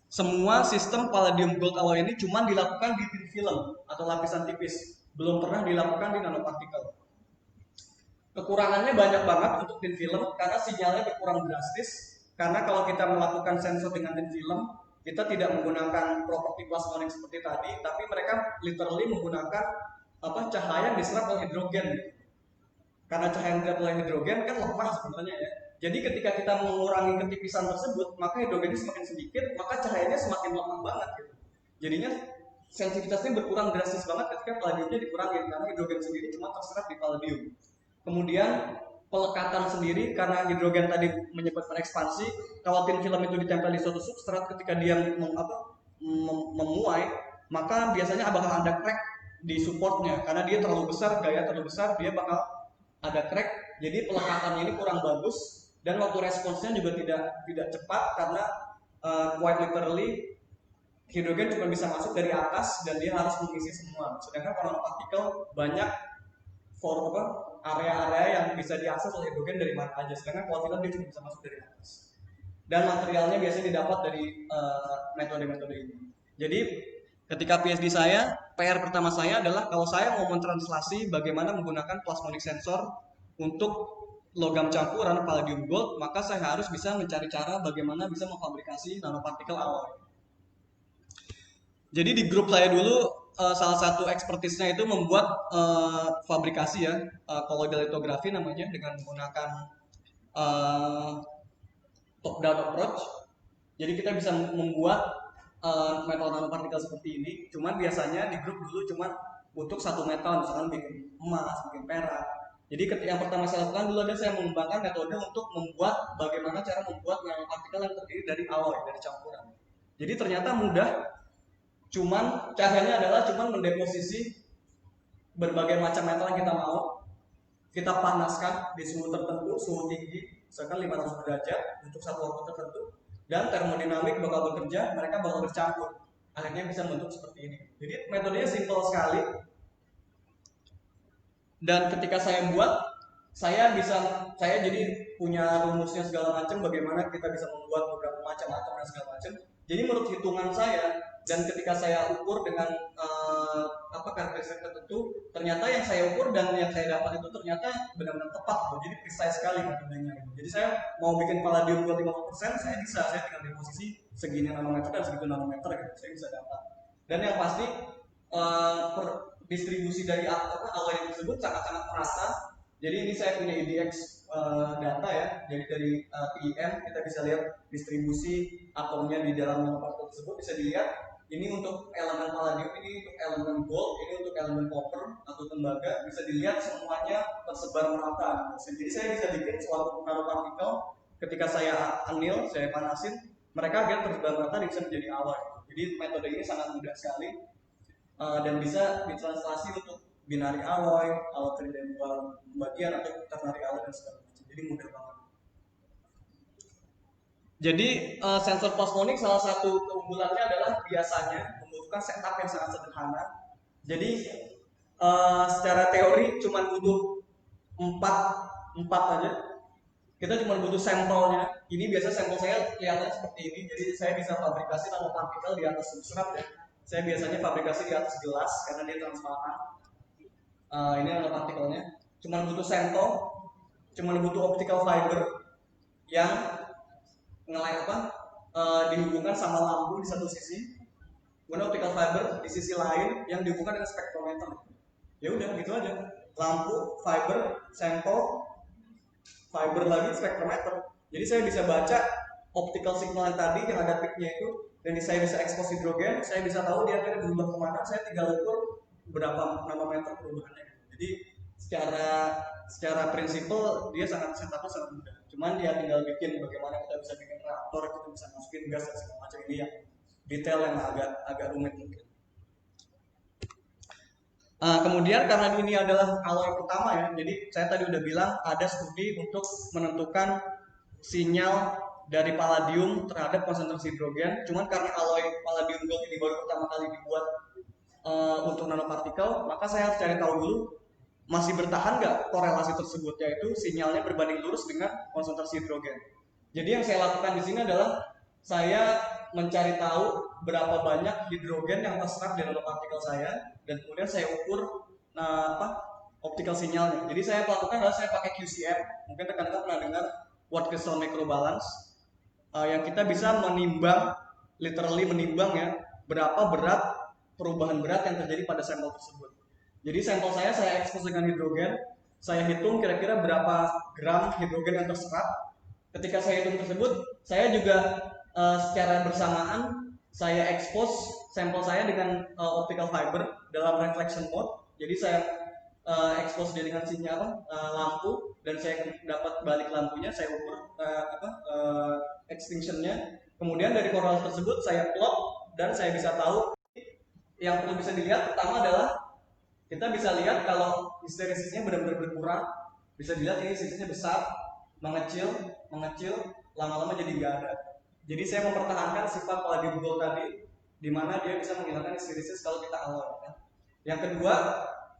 semua sistem palladium gold alloy ini cuma dilakukan di thin film atau lapisan tipis, belum pernah dilakukan di nanopartikel. Kekurangannya banyak banget untuk thin film karena sinyalnya berkurang drastis. Karena kalau kita melakukan sensor dengan thin film, kita tidak menggunakan properti plasmonic seperti tadi, tapi mereka literally menggunakan cahaya yang diserap oleh hidrogen. Karena cahaya yang diserap oleh hidrogen kan lemah sebenarnya ya. Jadi ketika kita mengurangi ketipisan tersebut, maka hidrogennya semakin sedikit, maka cahayanya semakin lemah banget gitu. Jadinya sensitivitasnya berkurang drastis banget ketika palladiumnya dikurangin, karena hidrogen sendiri cuma terserap di palladium. Kemudian pelekatan sendiri, karena hidrogen tadi menyebabkan ekspansi, kalau thin film itu ditempel di suatu substrat, ketika dia memuai, maka biasanya bakal ada crack di supportnya, karena dia terlalu besar, gaya terlalu besar, dia bakal ada crack. Jadi pelekatannya ini kurang bagus dan waktu responsnya juga tidak cepat karena quite literally hidrogen cuma bisa masuk dari atas dan dia harus mengisi semua. Sedangkan nanopartikel banyak area-area yang bisa diakses oleh hidrogen dari mana aja. Sedangkan kalau film dia cuma bisa masuk dari atas. Dan materialnya biasanya didapat dari metode-metode ini. Jadi ketika PhD saya, PR pertama saya adalah kalau saya mau mentranslasi bagaimana menggunakan plasmonic sensor untuk logam campuran palladium gold, maka saya harus bisa mencari cara bagaimana bisa memfabrikasi nanopartikel alloy. Jadi di grup saya dulu salah satu expertise-nya itu membuat fabrikasi ya, colloidal lithography namanya, dengan menggunakan top-down approach. Jadi kita bisa membuat metal nanopartikel seperti ini, cuman biasanya di grup dulu cuman untuk satu metal, misalkan bikin emas, bikin perak. Jadi yang pertama saya lakukan dulu adalah saya mengembangkan metode untuk membuat bagaimana cara membuat nanopartikel yang terdiri dari alloy, dari campuran. Jadi ternyata mudah, cuman caranya adalah cuman mendeposisi berbagai macam metal yang kita mau, kita panaskan di suhu tertentu, suhu tinggi, misalkan 500 derajat untuk satu waktu tertentu, dan termodinamik bakal bekerja, mereka bakal bercampur, akhirnya bisa bentuk seperti ini. Jadi metodenya simple sekali, dan ketika saya buat, saya jadi punya rumusnya segala macam, bagaimana kita bisa membuat beberapa macam atom dan segala macam. Jadi menurut hitungan saya, dan ketika saya ukur dengan karakteristik tertentu, ternyata yang saya ukur dan yang saya dapat itu ternyata benar-benar tepat, jadi precise sekali metodenya. Jadi saya mau bikin palladium 25%, saya tinggal di posisi segini nanometer dan segitu nanometer gitu, saya bisa dapat. Dan yang pasti distribusi dari alloy tersebut sangat-sangat merata. Jadi ini saya punya IDX data ya, jadi dari TIM kita bisa lihat distribusi atomnya di dalam nanopartikel tersebut, bisa dilihat. Ini untuk elemen palladium, ini untuk elemen gold, ini untuk elemen copper atau tembaga, bisa dilihat semuanya tersebar merata. Jadi saya bisa bikin suatu nanopartikel, ketika saya anil, saya panasin, mereka akhirnya tersebar merata dan bisa menjadi alloy. Jadi metode ini sangat mudah sekali dan bisa ditranslasi untuk binary alloy, alloy tridentwal bagian atau ternary alloy dan segala macam. Jadi mudah banget. Jadi sensor plasmonic salah satu keunggulannya adalah biasanya membutuhkan setup yang sangat sederhana. Jadi secara teori cuma butuh 4 aja. Kita cuma butuh sampelnya. Ini biasa sampel saya kelihatannya seperti ini. Jadi saya bisa fabrikasi nanopartikel di atas substrat ya. Saya biasanya fabrikasi di atas gelas karena dia transparan. Ini nanopartikelnya. Cuma butuh sampel, cuma butuh optical fiber yang dihubungkan sama lampu di satu sisi, kemudian optical fiber di sisi lain yang dihubungkan dengan spektrometer. Ya udah gitu aja. Lampu, fiber, sampel, fiber lagi, spektrometer. Jadi saya bisa baca optical signal yang tadi yang ada peaknya itu, dan saya bisa expose hidrogen, saya bisa tahu dia akan berubah kemana. Saya tinggal ukur berapa nanometer perubahannya. Jadi secara prinsipal dia setupnya sangat mudah. Cuman dia tinggal bikin bagaimana kita bisa bikin reaktor, kita bisa masukin gas dan segala macam. Ini yang detail yang agak rumit mungkin. Kemudian karena ini adalah alloy pertama ya, jadi saya tadi udah bilang ada studi untuk menentukan sinyal dari palladium terhadap konsentrasi hidrogen. Cuman karena alloy palladium gold ini baru pertama kali dibuat untuk nanopartikel, maka saya harus cari tahu dulu masih bertahan nggak korelasi tersebut, yaitu sinyalnya berbanding lurus dengan konsentrasi hidrogen. Jadi yang saya lakukan di sini adalah saya mencari tahu berapa banyak hidrogen yang terserap di nanopartikel saya, dan kemudian saya ukur optical sinyalnya. Jadi saya lakukan adalah saya pakai QCM. Mungkin rekan-rekan pernah dengar Word Crystal Microbalance, yang kita bisa menimbang, literally menimbang ya, berapa berat perubahan berat yang terjadi pada sampel tersebut. Jadi sampel saya ekspos dengan hidrogen, saya hitung kira-kira berapa gram hidrogen yang terserap. Ketika saya hitung tersebut, saya juga secara bersamaan saya expose sampel saya dengan optical fiber dalam reflection mode. Jadi saya expose dia dengan sinyal lampu, dan saya dapat balik lampunya, saya ukur extinctionnya. Kemudian dari korelasi tersebut saya plot, dan saya bisa tahu yang perlu bisa dilihat pertama adalah kita bisa lihat kalau histeresisnya benar-benar berkurang. Bisa dilihat ini histeresisnya besar, mengecil, lama-lama jadi nggak ada. Jadi saya mempertahankan sifat palladium gold tadi, di mana dia bisa menghilangkan histeresis kalau kita alloy. Yang kedua,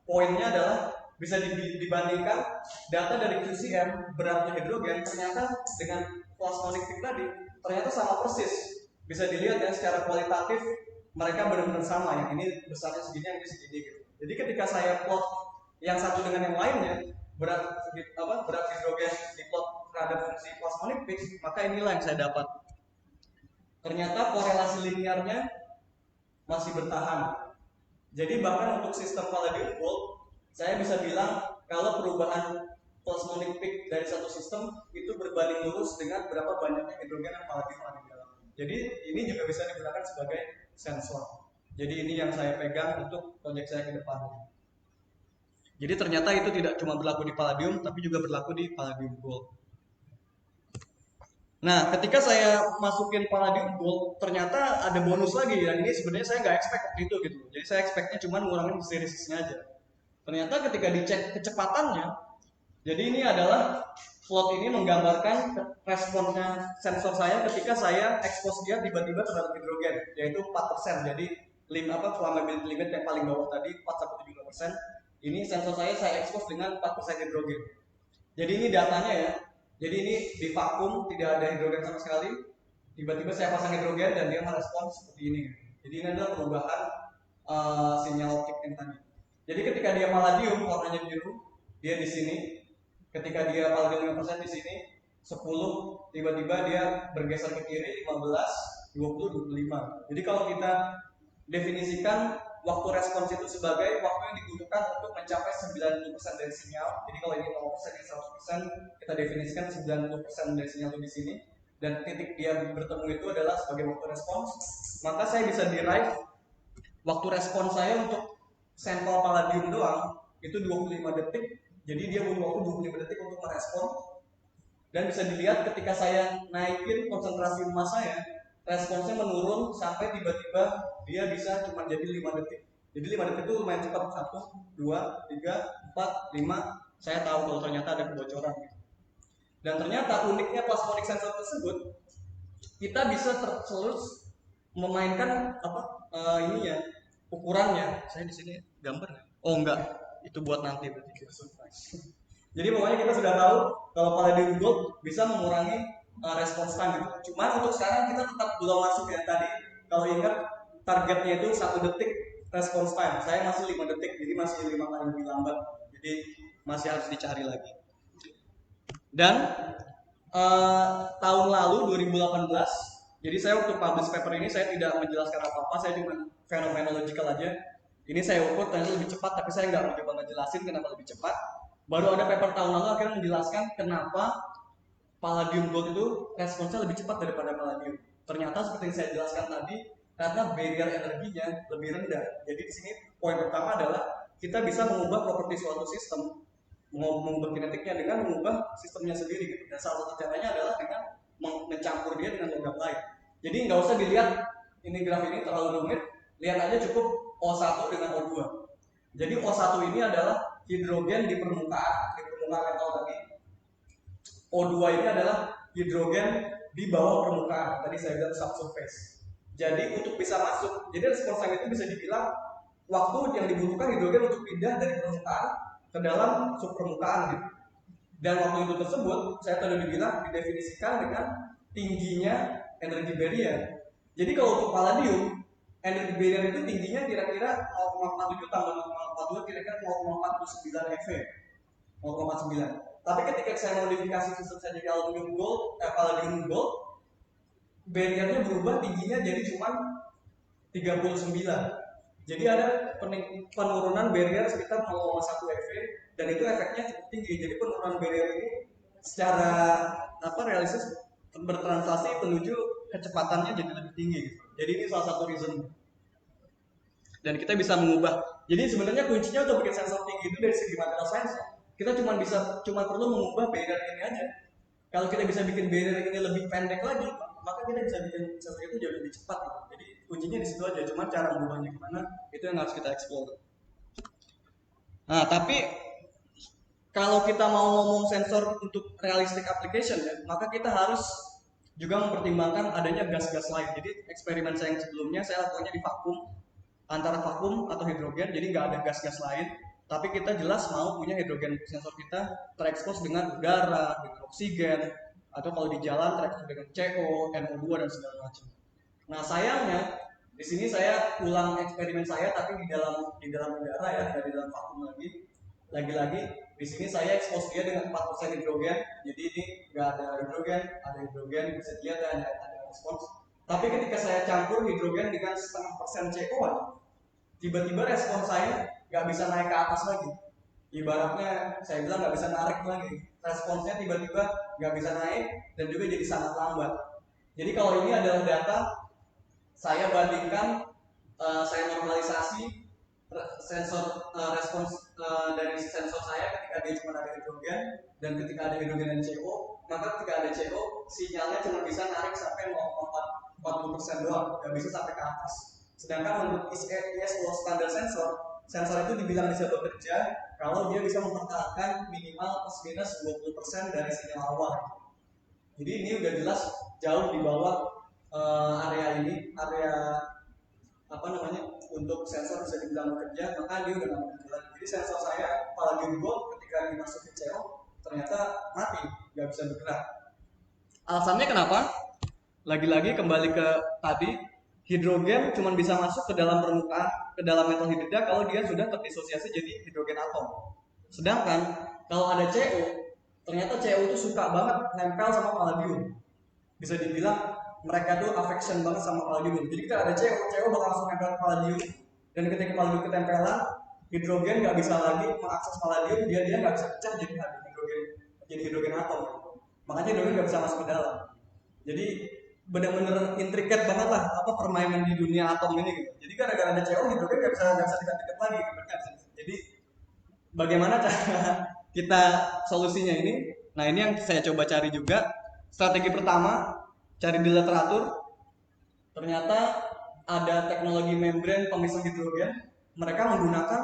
poinnya adalah bisa dibandingkan data dari QCM beratnya hidrogen ternyata dengan plasmonic peak tadi ternyata sama persis. Bisa dilihat ya secara kualitatif mereka benar-benar sama, yang ini besarnya segini, yang ini segini gitu. Jadi ketika saya plot yang satu dengan yang lainnya, berat hidrogen diplot terhadap fungsi plasmonic peak, maka inilah yang saya dapat. Ternyata korelasi linearnya masih bertahan. Jadi bahkan untuk sistem palladium gold, saya bisa bilang kalau perubahan plasmonic peak dari satu sistem itu berbanding lurus dengan berapa banyaknya hidrogen yang palladium ada di dalam. Jadi ini juga bisa digunakan sebagai sensor. Jadi ini yang saya pegang untuk proyek saya ke depannya. Jadi ternyata itu tidak cuma berlaku di palladium, tapi juga berlaku di palladium gold. Nah, ketika saya masukin palladium gold, ternyata ada bonus lagi, dan ini sebenarnya saya nggak expect waktu itu gitu. Jadi saya expectnya cuma ngurangin histeresisnya aja. Ternyata ketika dicek kecepatannya, jadi ini adalah plot ini menggambarkan responsnya sensor saya ketika saya expose dia tiba-tiba terhadap hidrogen, yaitu 4%. Jadi flammability limit yang paling bawah tadi 4-7%. Ini sensor saya expose dengan 4% hidrogen. Jadi ini datanya ya. Jadi ini di vakum, tidak ada hidrogen sama sekali. Tiba-tiba saya pasang hidrogen dan dia merespons seperti ini. Jadi ini adalah perubahan sinyal optik yang tadi. Jadi ketika dia palladium warnanya biru, dia di sini. Ketika dia palladium 5% di sini, 10, tiba-tiba dia bergeser ke kiri 15, 20, 25. Jadi kalau kita definisikan waktu respons itu sebagai waktu yang dibutuhkan untuk mencapai 90% dari sinyal. Jadi kalau ini 0%, ini 100%, kita definisikan 90% dari sinyal itu di sini, dan titik dia bertemu itu adalah sebagai waktu respons. Maka saya bisa derive waktu respons saya untuk sampel palladium doang itu 25 detik. Jadi dia butuh waktu 25 detik untuk merespon. Dan bisa dilihat ketika saya naikin konsentrasi emas saya, responsnya menurun sampai tiba-tiba dia bisa cuma jadi 5 detik. Jadi 5 detik itu lumayan cepat. 1, 2, 3, 4, 5. Saya tahu kalau ternyata ada kebocoran. Dan ternyata uniknya plasmonic sensor tersebut, kita bisa terus memainkan ukurannya. Saya di sini gambar nggak? Oh enggak, itu buat nanti berarti. Jadi pokoknya kita sudah tahu kalau palladium gold bisa mengurangi respons time gitu. Cuman untuk sekarang kita tetap belum masuk ya tadi. Kalau ingat targetnya itu 1 detik respons time. Saya masih 5 detik, jadi masih 5 kali lebih lambat. Jadi masih harus dicari lagi. Dan tahun lalu 2018, jadi saya waktu publish paper ini saya tidak menjelaskan apa-apa, saya cuma phenomenological aja. Ini saya ukur ternyata lebih cepat, tapi saya nggak mencoba ngejelasin kenapa lebih cepat. Baru ada paper tahun lalu akhirnya menjelaskan kenapa palladium gold itu responsnya lebih cepat daripada palladium. Ternyata seperti yang saya jelaskan tadi, karena barrier energinya lebih rendah. Jadi di sini poin pertama adalah kita bisa mengubah properti suatu sistem, mengubah kinetiknya dengan mengubah sistemnya sendiri gitu. Dan salah satu caranya adalah dengan mencampur dia dengan logam lain. Jadi nggak usah dilihat ini graf ini terlalu rumit, lihat aja cukup O1 dengan O2. Jadi O1 ini adalah hidrogen di permukaan metal tadi. O2 ini adalah hidrogen di bawah permukaan. Tadi saya bilang subsurface. Jadi untuk bisa masuk, jadi respons time itu bisa dibilang waktu yang dibutuhkan hidrogen untuk pindah dari permukaan ke dalam subpermukaan gitu. Dan waktu itu tersebut, saya tadi bilang didefinisikan dengan tingginya energi barrier. Jadi kalau untuk palladium, energi barrier itu tingginya kira-kira 0,47 tambah 0,42 kira-kira 0,49 eV. 0,9. Tapi ketika saya modifikasi sistem saya jadi palladium gold, barriernya berubah tingginya jadi cuma 39. Jadi ada penurunan barrier sekitar 0,1 eV dan itu efeknya cukup tinggi. Jadi penurunan barrier ini secara realistis bertranslasi menuju kecepatannya jadi lebih tinggi gitu. Jadi ini salah satu reason. Dan kita bisa mengubah. Jadi sebenarnya kuncinya untuk bikin sensor tinggi itu dari segi material science. Kita cuma perlu mengubah barrier ini aja. Kalau kita bisa bikin barrier ini lebih pendek lagi, maka kita bisa bikin sensor itu jauh lebih cepat gitu. Jadi kuncinya di situ aja, cuma cara mengubahnya gimana itu yang harus kita explore. Nah, tapi kalau kita mau ngomong sensor untuk realistic application ya, maka kita harus juga mempertimbangkan adanya gas-gas lain. Jadi eksperimen saya yang sebelumnya saya lakukannya di vakum, antara vakum atau hidrogen, jadi nggak ada gas-gas lain. Tapi kita jelas mau punya hidrogen sensor kita terekspos dengan udara, dengan oksigen, atau kalau di jalan terekspos dengan CO, NO2 dan segala macam. Nah sayangnya di sini saya ulang eksperimen saya tapi di dalam udara ya, dari dalam vakum lagi di sini saya expose dia dengan 4% hidrogen. Jadi ini nggak ada hidrogen bisa dilihat ada respons. Tapi ketika saya campur hidrogen dengan 0,5% CO, tiba-tiba respons saya nggak bisa naik ke atas lagi. Ibaratnya saya bilang nggak bisa narik lagi. Responsnya tiba-tiba nggak bisa naik dan juga jadi sangat lambat. Jadi kalau ini adalah data saya bandingkan, saya normalisasi sensor respons dari sensor saya ketika dia cuma ada hidrogen dan ketika ada hidrogen dan CO, maka ketika ada CO sinyalnya cuma bisa narik sampai 0,40% doang, nggak bisa sampai ke atas. Sedangkan menurut ISO standar sensor itu dibilang bisa bekerja kalau dia bisa mempertahankan minimal plus minus 20% dari sinyal awal. Jadi ini udah jelas jauh di bawah area untuk sensor bisa dibilang bekerja, maka dia udah nggak bekerja lagi. Jadi sensor saya palladium gold ketika dimasukin CO ternyata mati, nggak bisa bergerak. Alasannya kenapa? Lagi-lagi kembali ke tadi, hidrogen cuma bisa masuk ke dalam permukaan, ke dalam metal hidrida kalau dia sudah terdisosiasi jadi hidrogen atom. Sedangkan kalau ada CO, ternyata CO itu suka banget nempel sama palladium. Bisa dibilang mereka tuh affection banget sama palladium. Jadi kita ada CO bakal langsung nempel palladium. Dan ketika palladium ketempelan, hidrogen nggak bisa lagi mengakses palladium, dia nggak bisa pecah jadi hidrogen atom. Makanya hidrogen nggak bisa masuk ke dalam. Jadi benar-benar intricate banget lah permainan di dunia atom ini gitu. Jadi gara-gara ada CO, hidrogen nggak bisa dekat-dekat lagi. Jadi bagaimana cara kita solusinya ini? Nah ini yang saya coba cari juga. Strategi pertama, cari di literatur, ternyata ada teknologi membran pemisah hidrogen. Mereka menggunakan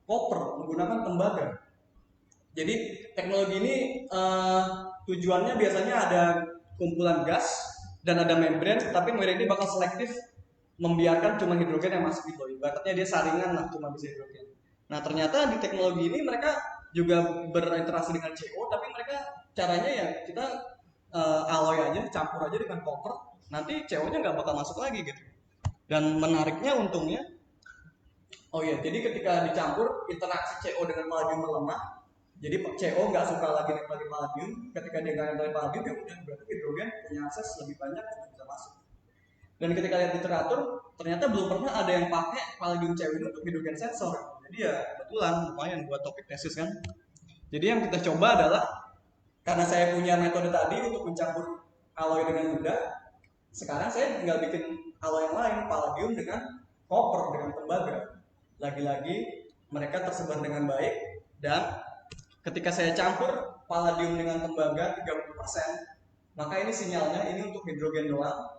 koper, menggunakan tembaga. Jadi teknologi ini tujuannya biasanya ada kumpulan gas dan ada membran, tapi membran ini bakal selektif membiarkan cuma hidrogen yang masuk gitu. Ibaratnya dia saringan lah, cuma bisa hidrogen. Nah ternyata di teknologi ini mereka juga berinteraksi dengan CO, tapi mereka caranya ya kita alloy aja, campur aja dengan koper, nanti CO-nya nggak bakal masuk lagi gitu. Dan menariknya untungnya, jadi ketika dicampur interaksi CO dengan palladium melemah, jadi CO nggak suka lagi nempel palladium. Ketika dia nggak nempel palladium, ya udah berarti hidrogen punya akses lebih banyak untuk bisa masuk. Dan ketika lihat literatur, ternyata belum pernah ada yang pakai palladium CO ini untuk hidrogen sensor. Jadi ya kebetulan lumayan buat topik tesis kan. Jadi yang kita coba adalah, karena saya punya metode tadi untuk mencampur alloy dengan muda, sekarang saya tinggal bikin alloy yang lain, palladium dengan koper, dengan tembaga. Lagi-lagi mereka tersebar dengan baik, dan ketika saya campur palladium dengan tembaga 30%, maka ini sinyalnya ini untuk hidrogen doang.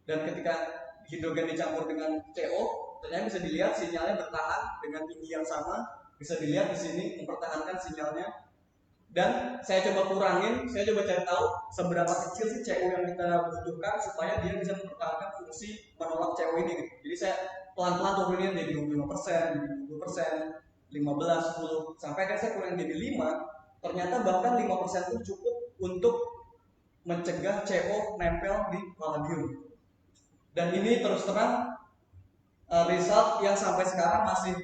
Dan ketika hidrogen dicampur dengan CO, Ternyata bisa dilihat sinyalnya bertahan dengan tinggi yang sama, bisa dilihat di sini mempertahankan sinyalnya. Dan saya coba kurangin, saya coba cari tahu seberapa kecil sih CO yang kita butuhkan supaya dia bisa mempertahankan fungsi menolak CO ini gitu. Jadi saya pelan-pelan turunin jadi 25%, 20%, 15, 10, sampai akhirnya saya kurangin jadi 5. Ternyata bahkan 5% itu cukup untuk mencegah CO nempel di palladium. Dan ini terus terang result yang sampai sekarang masih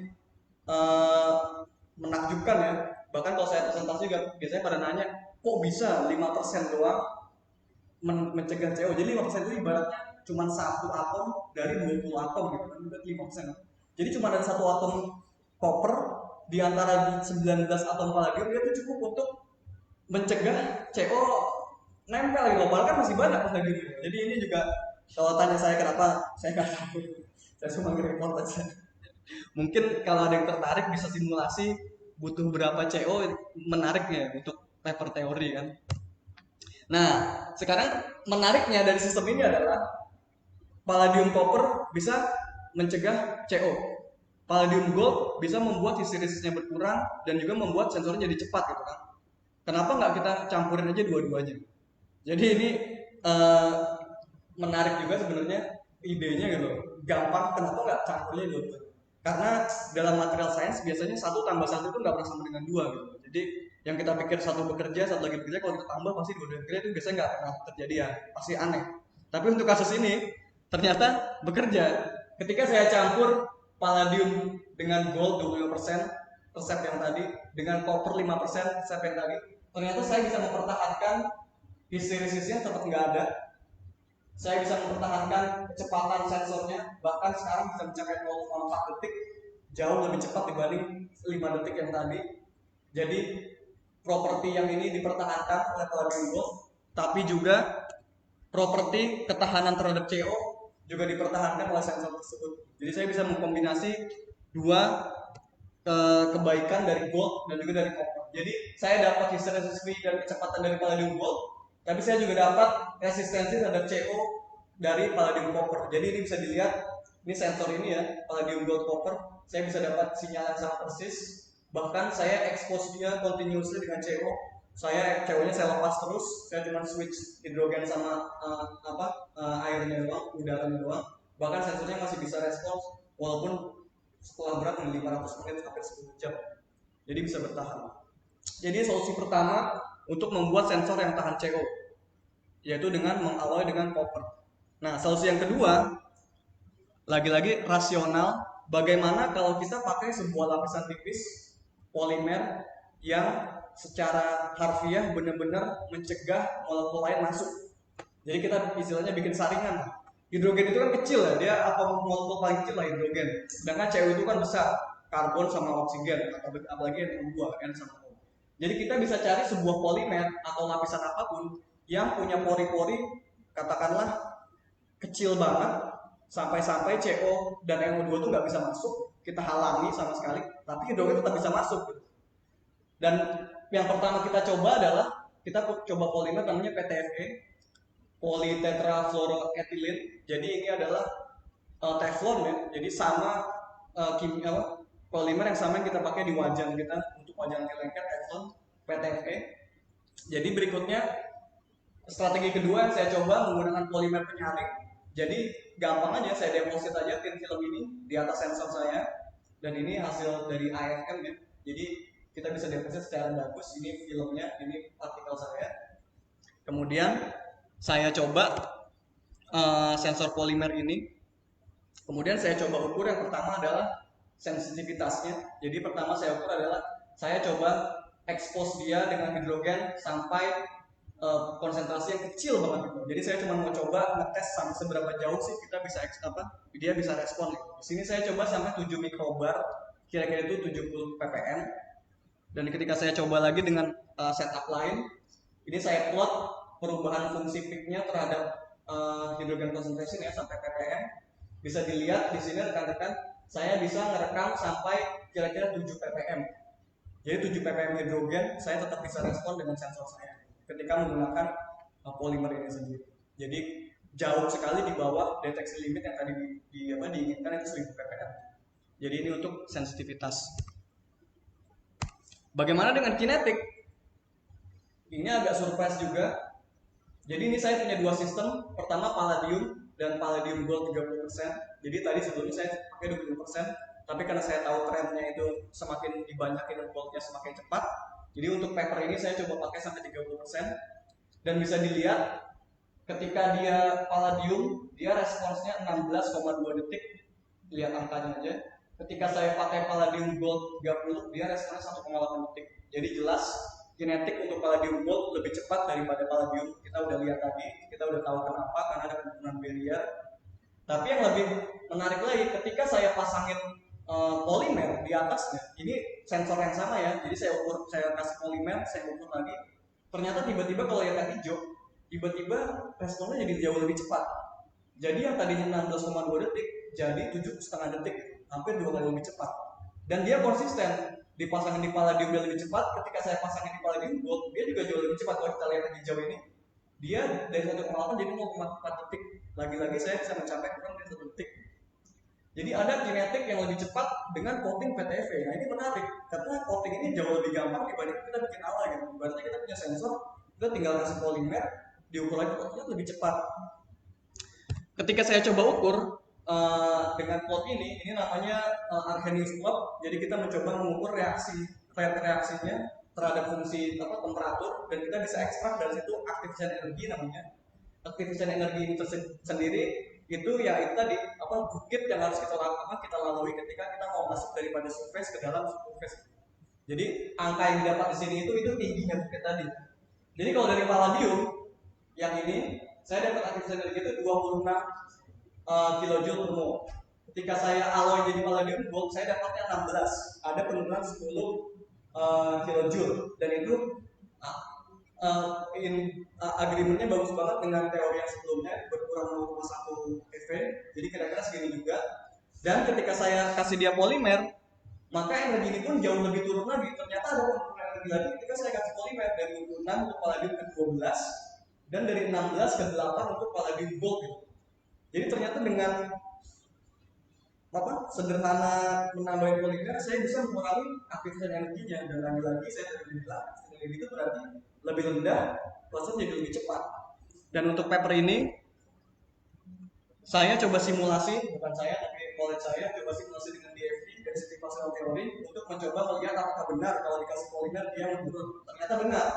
menakjubkan ya. Bahkan kalau saya presentasi juga biasanya pada nanya, kok bisa 5% doang mencegah CO? Jadi 5% itu ibaratnya cuma satu atom dari 20 atom gitu kan, berarti 5%. Jadi cuma ada satu atom copper di antara 19 atom palladium, dia itu cukup untuk mencegah CO nempel gitu. Padahal kan masih banyak lagi. Jadi ini juga kalau tanya saya kenapa, saya nggak tahu. Saya cuma nge-report aja. Mungkin kalau ada yang tertarik bisa simulasi butuh berapa CO, menariknya untuk paper teori kan. Nah, sekarang menariknya dari sistem ini adalah palladium copper bisa mencegah CO. Palladium gold bisa membuat histeresisnya berkurang dan juga membuat sensornya jadi cepat gitu kan. Kenapa nggak kita campurin aja dua-duanya? Jadi ini menarik juga sebenarnya idenya gitu. Gampang, kenapa nggak campurnya dua-duanya? Karena dalam material science biasanya 1 tambah 1 itu nggak pernah sama dengan 2 gitu. Jadi yang kita pikir satu bekerja, satu lagi bekerja, kalau kita tambah pasti dua-duanya bekerja, itu biasanya nggak pernah terjadi ya, pasti aneh. Tapi untuk kasus ini ternyata bekerja. Ketika saya campur palladium dengan gold 25%, resep yang tadi, dengan copper 5%, resep yang tadi, ternyata saya bisa mempertahankan histeresisnya tetap nggak ada. Saya bisa mempertahankan kecepatan sensornya, bahkan sekarang bisa mencapai 0,4 detik, jauh lebih cepat dibanding 5 detik yang tadi. Jadi properti yang ini dipertahankan oleh palladium gold, tapi juga properti ketahanan terhadap CO juga dipertahankan oleh sensor tersebut. Jadi saya bisa mengkombinasi dua kebaikan dari gold dan juga dari copper. Jadi saya dapat histeresis free dan kecepatan dari palladium gold, tapi saya juga dapat resistensi terhadap CO dari palladium copper. Jadi ini bisa dilihat, ini sensor ini ya, palladium gold copper. Saya bisa dapat sinyal yang sangat persis. Bahkan saya expose dia continuously dengan CO. CO-nya saya lepas terus. Saya cuma switch hidrogen sama airnya doang, udaranya doang. Bahkan sensornya masih bisa respons walaupun setelah berat 500 menit sampai 10 jam. Jadi bisa bertahan. Jadi solusi pertama untuk membuat sensor yang tahan CO, yaitu dengan mengalloy dengan copper. Nah, solusi yang kedua, lagi-lagi rasional. Bagaimana kalau kita pakai sebuah lapisan tipis polimer yang secara harfiah benar-benar mencegah molekul lain masuk. Jadi kita istilahnya bikin saringan. Hidrogen itu kan kecil ya, dia molekul paling kecil lah hidrogen. Sedangkan CO itu kan besar, karbon sama oksigen, apalagi NO2, N sama O. Jadi kita bisa cari sebuah polimer atau lapisan apapun yang punya pori-pori katakanlah kecil banget, sampai-sampai CO dan NO2 itu nggak bisa masuk, kita halangi sama sekali, tapi hidrogen tetap bisa masuk. Dan yang pertama kita coba adalah kita coba polimer namanya PTFE, polytetrafluoroethylene. Jadi ini adalah teflon ya, jadi sama polimer yang sama yang kita pakai di wajan kita untuk wajan anti lengket, teflon, PTFE. Jadi berikutnya strategi kedua yang saya coba menggunakan polimer penyaring. Jadi gampang aja, saya deposit aja thin film ini di atas sensor saya, dan ini hasil dari AFM ya. Jadi kita bisa deposit secara bagus, ini filmnya, ini partikel saya. Kemudian saya coba sensor polimer ini. Kemudian saya coba ukur, yang pertama adalah sensitivitasnya. Jadi pertama saya ukur adalah saya coba expose dia dengan hidrogen sampai konsentrasi yang kecil banget gitu. Jadi saya cuma mau coba ngetes sampai seberapa jauh sih kita bisa dia bisa respon gitu. Di sini saya coba sampai 7 mikrobar, kira-kira itu 70 ppm. Dan ketika saya coba lagi dengan setup lain, ini saya plot perubahan fungsi peak-nya terhadap hidrogen concentration ya sampai ppm. Bisa dilihat di sini rekan-rekan, saya bisa ngerekam sampai kira-kira 7 ppm. Jadi 7 ppm hidrogen saya tetap bisa respon dengan sensor saya ketika menggunakan polimer ini sendiri. Jadi jauh sekali di bawah deteksi limit yang tadi diinginkan itu 1000 ppm. Jadi ini untuk sensitivitas. Bagaimana dengan kinetik? Ini agak surprise juga. Jadi ini saya punya dua sistem. Pertama palladium dan palladium gold 30%. Jadi tadi sebelumnya saya pakai 20%, tapi karena saya tahu trennya itu semakin dibanyakin goldnya semakin cepat. Jadi untuk paper ini saya coba pakai sampai 30%. Dan bisa dilihat ketika dia palladium, dia responsnya 16,2 detik. Lihat angkanya aja. Ketika saya pakai palladium gold 30, dia responnya 1,8 detik. Jadi jelas kinetik untuk palladium gold lebih cepat daripada palladium. Kita udah lihat tadi, kita udah tahu kenapa, karena ada penurunan barrier. Tapi yang lebih menarik lagi, ketika saya pasangin polimer di atasnya, ini sensor yang sama ya. Jadi saya kasih polimer, saya ukur lagi. Ternyata tiba-tiba kalau yang hijau, tiba-tiba responnya jadi jauh lebih cepat. Jadi yang tadinya 16,2 detik jadi 7,5 detik, hampir 2 kali lebih cepat. Dan dia konsisten, dipasangin di palladium dia lebih cepat. Ketika saya pasangin di palladium gold, dia juga jauh lebih cepat. Kalau kita lihat yang hijau ini, dia dari 1,8 jadi 0,4 detik. Lagi-lagi saya bisa mencapai kurang dari 1 detik. Jadi ada kinetik yang lebih cepat dengan coating PTFE. Nah ini menarik, karena coating ini jauh lebih gampang dibanding kita bikin ala gitu. Berarti kita punya sensor, kita tinggal kasih polimer, diukur lagi coatingnya lebih cepat. Ketika saya coba ukur dengan plot ini namanya Arrhenius plot. Jadi kita mencoba mengukur reaksinya terhadap fungsi temperatur, dan kita bisa ekstrak dari situ active energi namanya. Active energi ini sendiri itu ya itu tadi bukit yang harus kita lalui ketika kita mau masuk daripada surface ke dalam surface. Jadi angka yang didapat di sini itu tingginya bukit tadi. Jadi kalau dari palladium yang ini saya dapat active energi itu 26 kilojoule per mol. Ketika saya alloy jadi palladium gold, saya dapatnya 16. Ada penurunan 10 kilojoule, dan itu agreementnya bagus banget dengan teori yang sebelumnya, berkurang 0,1 eV. Jadi kira-kira segini juga. Dan ketika saya kasih dia polimer, maka energi ini pun jauh lebih turun lagi. Ternyata ada penurunan energi lagi ketika saya kasih polimer dari 26 untuk palladium ke 12, dan dari 16 ke 8 untuk palladium gold gitu. Jadi ternyata dengan sederhana menambah polimer, saya bisa mengurangi aktivitas energinya. Dan lagi-lagi saya tadi bilang energi itu berarti lebih rendah, proses jadi lebih cepat. Dan untuk paper ini saya coba simulasi, bukan saya tapi college saya coba simulasi dengan DFT, density functional theory, untuk mencoba melihat apakah benar kalau dikasih polimer dia menurun. Ternyata benar.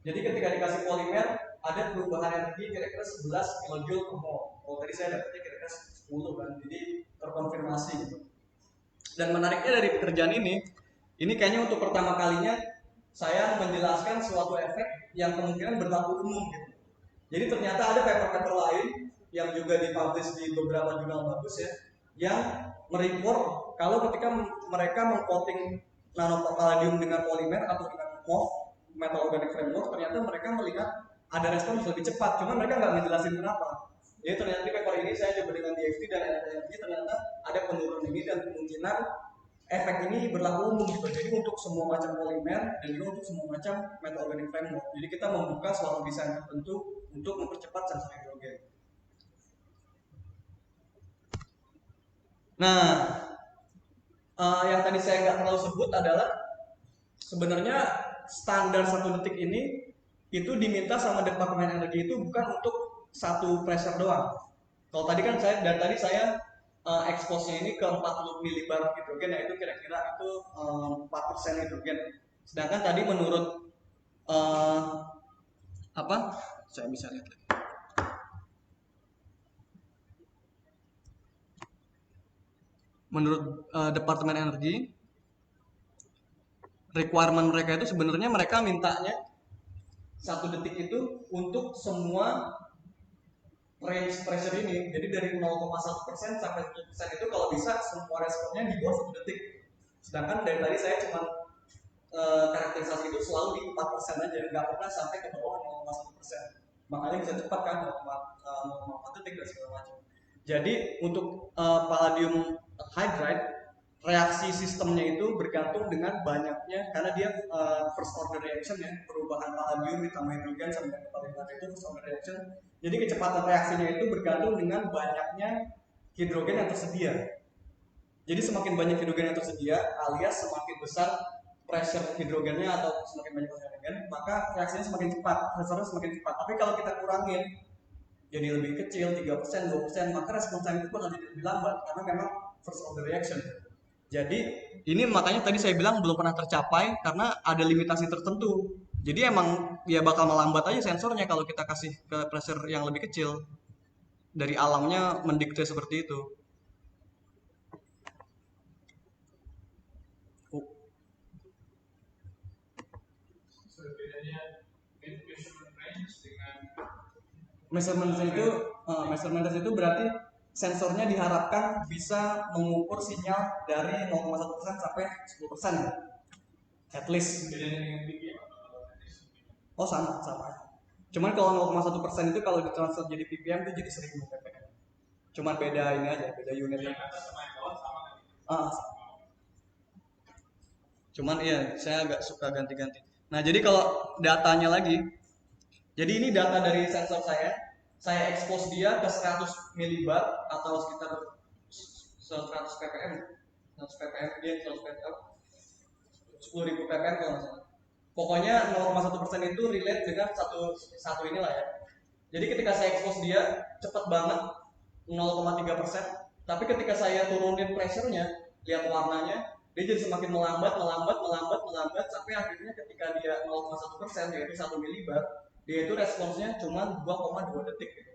Jadi ketika dikasih polimer ada perubahan energi kira-kira 11 kilojoule per mol. Kalau tadi saya dapatnya kira-kira 10 kan, jadi terkonfirmasi gitu. Dan menariknya dari pekerjaan ini kayaknya untuk pertama kalinya saya menjelaskan suatu efek yang kemungkinan berlaku umum gitu. Jadi ternyata ada paper-paper lain yang juga dipublish di beberapa jurnal bagus ya, yang mereport kalau ketika mereka mengcoating nanopalladium dengan polimer atau dengan MOF, metal organic framework, ternyata mereka melihat ada respon lebih cepat. Cuma mereka nggak ngejelasin kenapa. Jadi ternyata di paper ini saya coba dengan DFT dan energi, ternyata ada penurunan ini, dan kemungkinan efek ini berlaku umum gitu. Jadi untuk semua macam polimer dan juga untuk semua macam metal organic framework. Jadi kita membuka suatu desain tertentu untuk mempercepat sensor hidrogen. Nah, yang tadi saya nggak terlalu sebut adalah sebenarnya standar 1 detik ini itu diminta sama Departemen Energi itu bukan untuk satu pressure doang. Kalau tadi kan dari tadi saya expose-nya ini ke 40 milibar hidrogen, yaitu kira-kira itu 4% hidrogen. Sedangkan tadi menurut saya bisa lihat lagi. Menurut Departemen Energi, requirement mereka itu sebenarnya mereka mintanya 1 detik itu untuk semua range pressure ini. Jadi dari 0,1% sampai 1% itu kalau bisa semua responnya di bawah 1 detik. Sedangkan dari tadi saya cuma karakterisasi itu selalu di 4% aja, nggak pernah sampai ke bawah 0,1%. Makanya bisa cepat kan 0,4 detik dan segala macam. Jadi untuk palladium hydride reaksi sistemnya itu bergantung dengan banyaknya, karena dia first order reaction ya, perubahan palladium ditambah hidrogen sampai ke paling itu first order reaction. Jadi kecepatan reaksinya itu bergantung dengan banyaknya hidrogen yang tersedia. Jadi semakin banyak hidrogen yang tersedia alias semakin besar pressure hidrogennya atau semakin banyak hidrogen, maka reaksinya semakin cepat, hasilnya semakin cepat. Tapi kalau kita kurangin jadi lebih kecil, 3%, 2%, maka respon time itu bakal jadi lebih lambat karena memang first order reaction. Jadi ini makanya tadi saya bilang belum pernah tercapai karena ada limitasi tertentu. Jadi emang ya bakal melambat aja sensornya kalau kita kasih ke pressure yang lebih kecil. Dari alamnya mendikte seperti itu.
Bedanya measurement range dengan
measurement itu berarti sensornya diharapkan bisa mengukur sinyal dari 0,1% sampai 10%, at least.
bedanya dengan ppm.
Oh sama. Cuman kalau 0,1% itu kalau ditransfer jadi ppm itu jadi 1000 ppm. Cuman beda ini aja, beda unitnya.
Yang atas sama yang bawah sama kan?
Sama. Cuman iya, saya agak suka ganti-ganti. Nah, jadi kalau datanya lagi, jadi ini data dari sensor saya expose dia ke 100 milibar atau sekitar 100 ppm, 100 ppm dia 100 ppm, 10.000 ppm kalau nggak salah. Pokoknya 0,1% itu relate dengan satu inilah ya. Jadi ketika saya expose dia cepat banget 0,3%, tapi ketika saya turunin pressure-nya, lihat warnanya, dia jadi semakin melambat sampai akhirnya ketika dia 0,1% yaitu 1 milibar, dia itu responsnya cuma 2,2 detik gitu.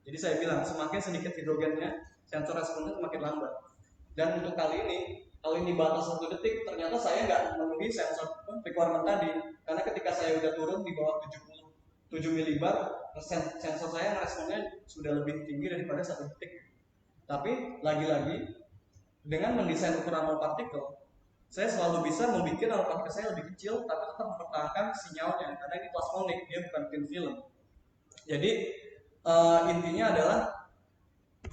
Jadi saya bilang semakin sedikit hidrogennya, sensor responsnya semakin lambat. Dan untuk kali ini, kalau ini batas 1 detik, ternyata saya nggak memenuhi sensor requirement tadi, karena ketika saya udah turun di bawah 7 milibar, sensor saya responnya sudah lebih tinggi daripada 1 detik. Tapi lagi-lagi dengan mendesain ukuran nanopartikel, saya selalu bisa membuat nanopartikel saya lebih kecil, tapi tetap mempertahankan sinyalnya, karena ini plasmonic, dia bukan thin film. Jadi intinya adalah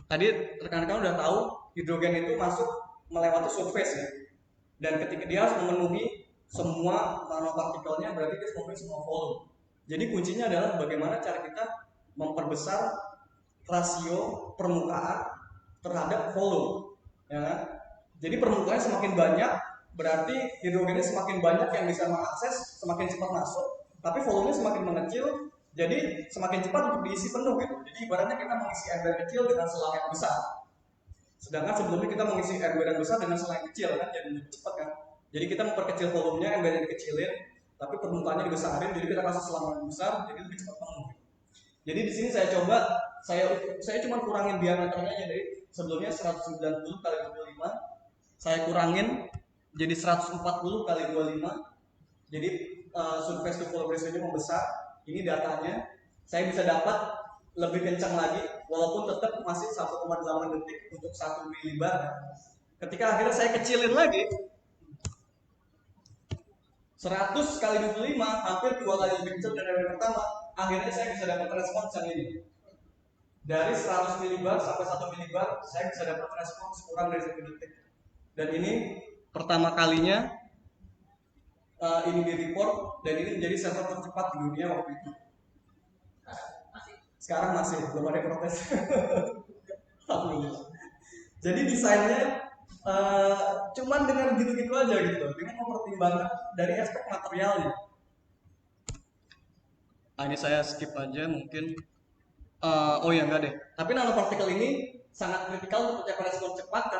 tadi rekan-rekan udah tahu hidrogen itu masuk melewati surface ya, dan ketika dia harus memenuhi semua nanopartikelnya berarti dia harus memenuhi semua volume. Jadi kuncinya adalah bagaimana cara kita memperbesar rasio permukaan terhadap volume, ya kan? Jadi permukaannya semakin banyak, berarti hidrogennya semakin banyak yang bisa mengakses, semakin cepat masuk. Tapi volumenya semakin mengecil, jadi semakin cepat untuk diisi penuh gitu. Jadi ibaratnya kita mengisi ember kecil dengan selang yang besar. Sedangkan sebelumnya kita mengisi ember yang besar dengan selang kecil kan, jadi lebih cepat kan. Jadi kita memperkecil volumenya, embernya dikecilin, tapi permukaannya dibesarin, jadi kita kasih selang yang besar, jadi lebih cepat penuh. Jadi di sini saya coba, saya cuma kurangin diameternya aja dari sebelumnya 190 kali 25, saya kurangin jadi 140 kali 25. Jadi surface to volume ratio-nya membesar. Ini datanya. Saya bisa dapat lebih kencang lagi, walaupun tetap masih 1,8 detik untuk 1 milibar. Ketika akhirnya saya kecilin lagi, 100 kali 25, hampir 2 kali lebih kecil dari yang pertama. Akhirnya saya bisa dapat respons yang ini. Dari 100 milibar sampai 1 milibar, saya bisa dapat respons kurang dari 1 detik. Dan ini pertama kalinya ini di report, dan ini menjadi sensor tercepat di dunia waktu itu. Sekarang masih belum ada protes. Alhamdulillah. Jadi desainnya cuman dengan gitu-gitu aja gitu, dengan mempertimbangkan dari aspek materialnya. Ini saya skip aja mungkin. Oh ya enggak deh. Tapi nanopartikel ini sangat kritikal untuk mencapai respons cepat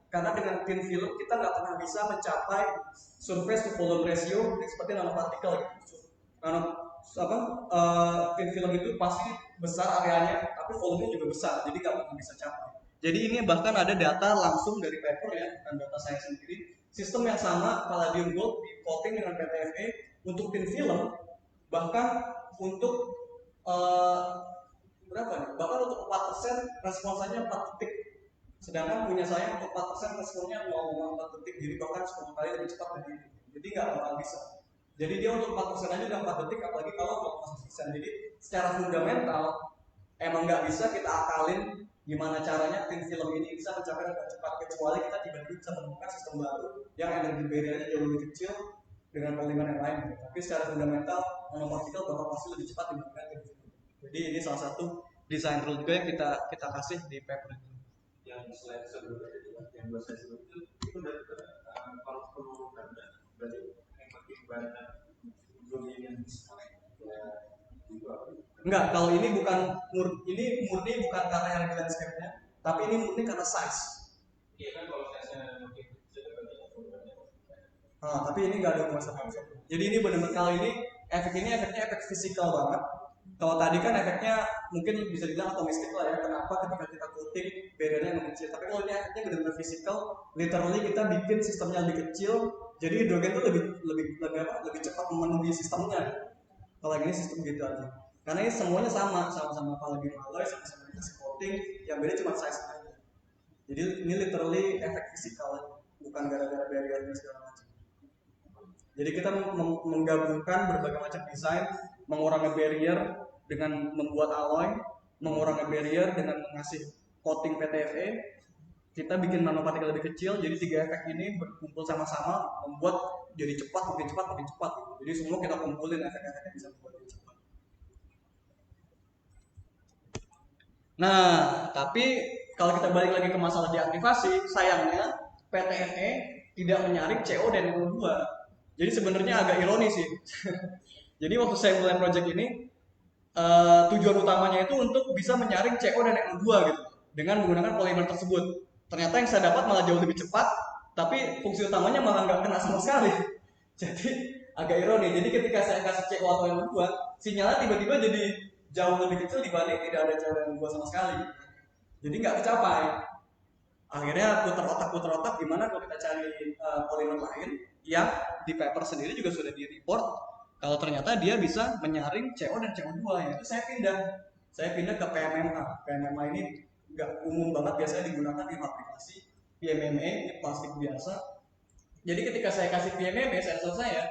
karena dengan thin film kita nggak pernah bisa mencapai surface to volume ratio seperti nanopartikel. Thin film itu pasti besar areanya, tapi volumenya juga besar, jadi nggak pernah bisa capai. Jadi ini bahkan ada data langsung dari paper ya, bukan data saya sendiri. Sistem yang sama palladium gold di coating dengan PTFE untuk thin film, bahkan untuk berapa nih? Bahkan untuk 4% responsanya 4 detik. Sedangkan punya saya untuk 4% responnya 0,4 detik, jadi bahkan 10 kali lebih cepat dari ini. Jadi nggak bakal bisa. Jadi dia untuk 4% aja udah 4 detik, apalagi kalau 0,1%. Jadi secara fundamental emang nggak bisa kita akalin gimana caranya thin film ini bisa mencapai dengan cepat, kecuali kita tiba-tiba bisa menemukan sistem baru yang energi barriernya jauh lebih kecil dengan polimer yang lain. Tapi secara fundamental nanopartikel bakal pasti lebih cepat dibandingkan thin film. Jadi ini salah satu desain rule juga yang kita kasih di paper itu.
Yang selain sebelumnya yang dua saya sebelum itu dari kalau perlu ganda berarti yang makin banyak dunia yang bisa ya itu apa?
Enggak, kalau ini bukan ini murni bukan karena yang landscape-nya, tapi ini murni karena size.
Iya kan kalau saya makin kecil berarti ukurannya.
Tapi ini nggak ada hubungan sama konsep. Jadi ini benar-benar kali ini efeknya efek fisikal banget. Kalau tadi kan efeknya mungkin bisa dibilang atomistik lah ya. Kenapa ketika kita coating barriernya lebih kecil. Tapi kalau ini efeknya benar-benar fisikal, literally kita bikin sistemnya lebih kecil. Jadi hidrogen itu lebih cepat memenuhi sistemnya. Kalau ini sistem gitu aja. Karena ini semuanya sama-sama palladium alloy, sama-sama dikasih coating, yang beda cuma size aja. Jadi ini literally efek fisikal, bukan gara-gara barriernya segala macam. Jadi kita menggabungkan berbagai macam desain, mengurangi barrier dengan membuat alloy, mengurangi barrier dengan mengasih coating PTFE. Kita bikin nanopartikel lebih kecil, jadi tiga efek ini berkumpul sama-sama membuat jadi makin cepat. Jadi semua kita kumpulin efek-efek yang bisa membuat lebih cepat. Nah, tapi kalau kita balik lagi ke masalah deaktivasi, sayangnya PTFE tidak menyaring CO dan NO2. Jadi sebenarnya agak ironis sih. Jadi waktu saya mulai project ini, tujuan utamanya itu untuk bisa menyaring CO dan NO2 gitu, dengan menggunakan polimer tersebut. Ternyata yang saya dapat malah jauh lebih cepat, tapi fungsi utamanya malah nggak kena sama sekali. Jadi agak ironis. Jadi ketika saya kasih CO atau NO2, sinyalnya tiba-tiba jadi jauh lebih kecil dibanding tidak ada CO dan NO2 sama sekali. Jadi nggak tercapai. Akhirnya putar otak gimana kalau kita cari polimer lain yang di paper sendiri juga sudah di report kalau ternyata dia bisa menyaring CO dan CO2. Yaitu saya pindah ke PMMA. PMMA ini nggak umum banget, biasanya digunakan di aplikasi PMMA, ini plastik biasa. Jadi ketika saya kasih PMMA sensor saya,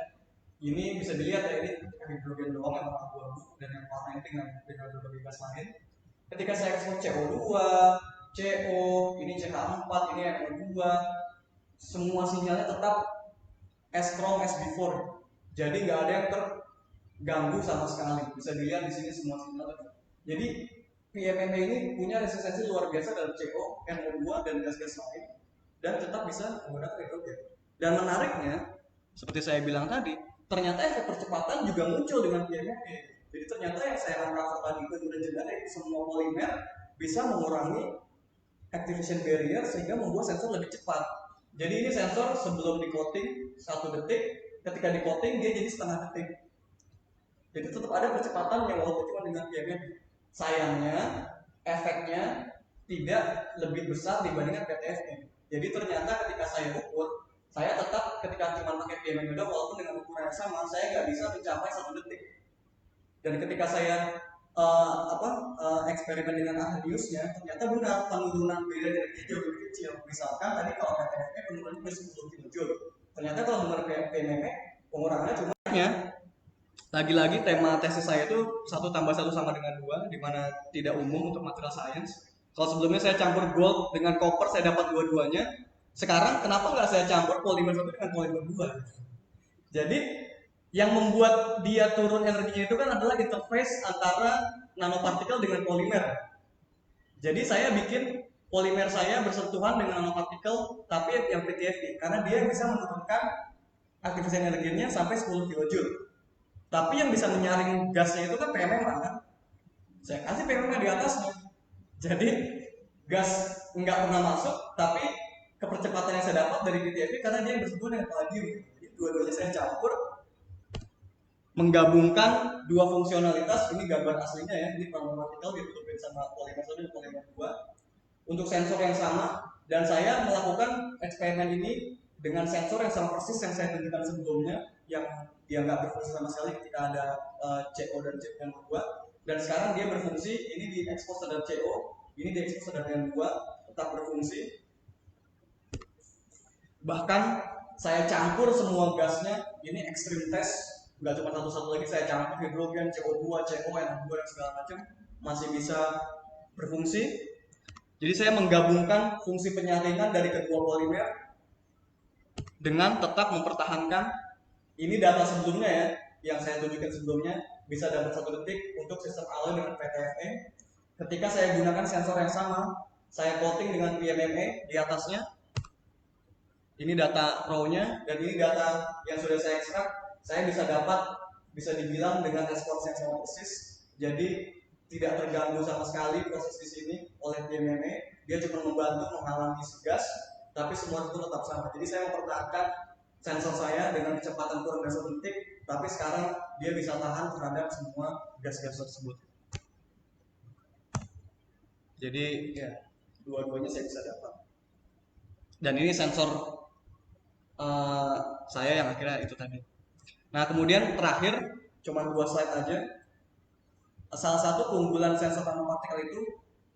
ini bisa dilihat ya, ini hidrogen doang yang warna abu-abu dan yang warna ini dengan berbagai gas lain. Ketika saya kasih CO2, CO, ini CH4, ini NO2, semua sinyalnya tetap as strong as before. Jadi nggak ada yang terganggu sama sekali. Bisa dilihat di sini semua sinyal. Jadi PMMA ini punya resistensi luar biasa dalam CO, NO2 dan gas-gas lain, dan tetap bisa menggunakan hidrogen. Dan menariknya, seperti saya bilang tadi, ternyata efek percepatan juga muncul dengan PMMA. Jadi ternyata yang saya uncover tadi itu udah jelas, semua polimer bisa mengurangi activation barrier sehingga membuat sensor lebih cepat. Jadi ini sensor sebelum di coating 1 detik, ketika di coating dia jadi setengah detik. Jadi tetap ada percepatan yang walaupun cuma dengan PMMA. Sayangnya efeknya tidak lebih besar dibandingkan PTFE. Jadi ternyata ketika saya ukur, saya tetap ketika cuma pakai PMMA udah walaupun dengan ukuran yang sama, saya nggak bisa mencapai 1 detik. Dan ketika saya eksperimen dengan Arrhenius-nya, ternyata benar penurunan barrier energi jauh lebih kecil. Misalkan tadi kalau PTFE penurunannya plus 10 kJ, ternyata kalau menggunakan PMMA pengurangannya cuma lagi-lagi tema tesis saya itu 1+1 sama dengan 2, dimana tidak umum untuk material science. Kalau sebelumnya saya campur gold dengan copper, saya dapat dua-duanya. Sekarang kenapa nggak saya campur polimer 1 dengan polimer 2? Jadi yang membuat dia turun energinya itu kan adalah interface antara nanopartikel dengan polimer. Jadi saya bikin polimer saya bersentuhan dengan nanopartikel tapi yang PTFE, karena dia bisa menurunkan aktivasi energinya sampai 10 kJ. Tapi yang bisa menyaring gasnya itu kan PMMA kan. Saya kasih PMMA di atasnya. Jadi gas nggak pernah masuk, tapi kepercepatan yang saya dapat dari PTFE karena dia bersentuhan dengan palladium. Jadi dua-duanya saya campur, menggabungkan dua fungsionalitas. Ini gambar aslinya ya, ini nanopartikel ditutupin sama polimer 1 dan polimer 2 untuk sensor yang sama. Dan saya melakukan eksperimen ini dengan sensor yang sama persis yang saya tunjukkan sebelumnya, yang dia nggak berfungsi sama sekali ketika ada CO dan NO2. Dan sekarang dia berfungsi, ini di expose terhadap CO, ini di expose terhadap NO2, tetap berfungsi. Bahkan saya campur semua gasnya, ini extreme test, nggak cuma satu-satu lagi, saya campur hidrogen, CO2, CO, NO2 dan segala macam, masih bisa berfungsi. Jadi saya menggabungkan fungsi penyaringan dari kedua polimer dengan tetap mempertahankan ini data sebelumnya ya, yang saya tunjukkan sebelumnya bisa dapat 1 detik untuk sistem alloy dengan PTFE. Ketika saya gunakan sensor yang sama, saya coating dengan PMMA di atasnya. Ini data raw-nya dan ini data yang sudah saya ekstrak. Saya bisa dibilang dengan respons yang sama persis. Jadi tidak terganggu sama sekali proses di sini oleh PMMA. Dia cuma membantu menghalangi gas, tapi semua itu tetap sama. Jadi saya mempertahankan sensor saya dengan kecepatan kurang dari 1 detik, tapi sekarang dia bisa tahan terhadap semua gas-gas tersebut. Jadi ya dua-duanya saya bisa dapat. Dan ini sensor saya yang akhirnya itu tadi. Nah kemudian terakhir cuma 2 slide aja. Salah satu keunggulan sensor nanopartikel itu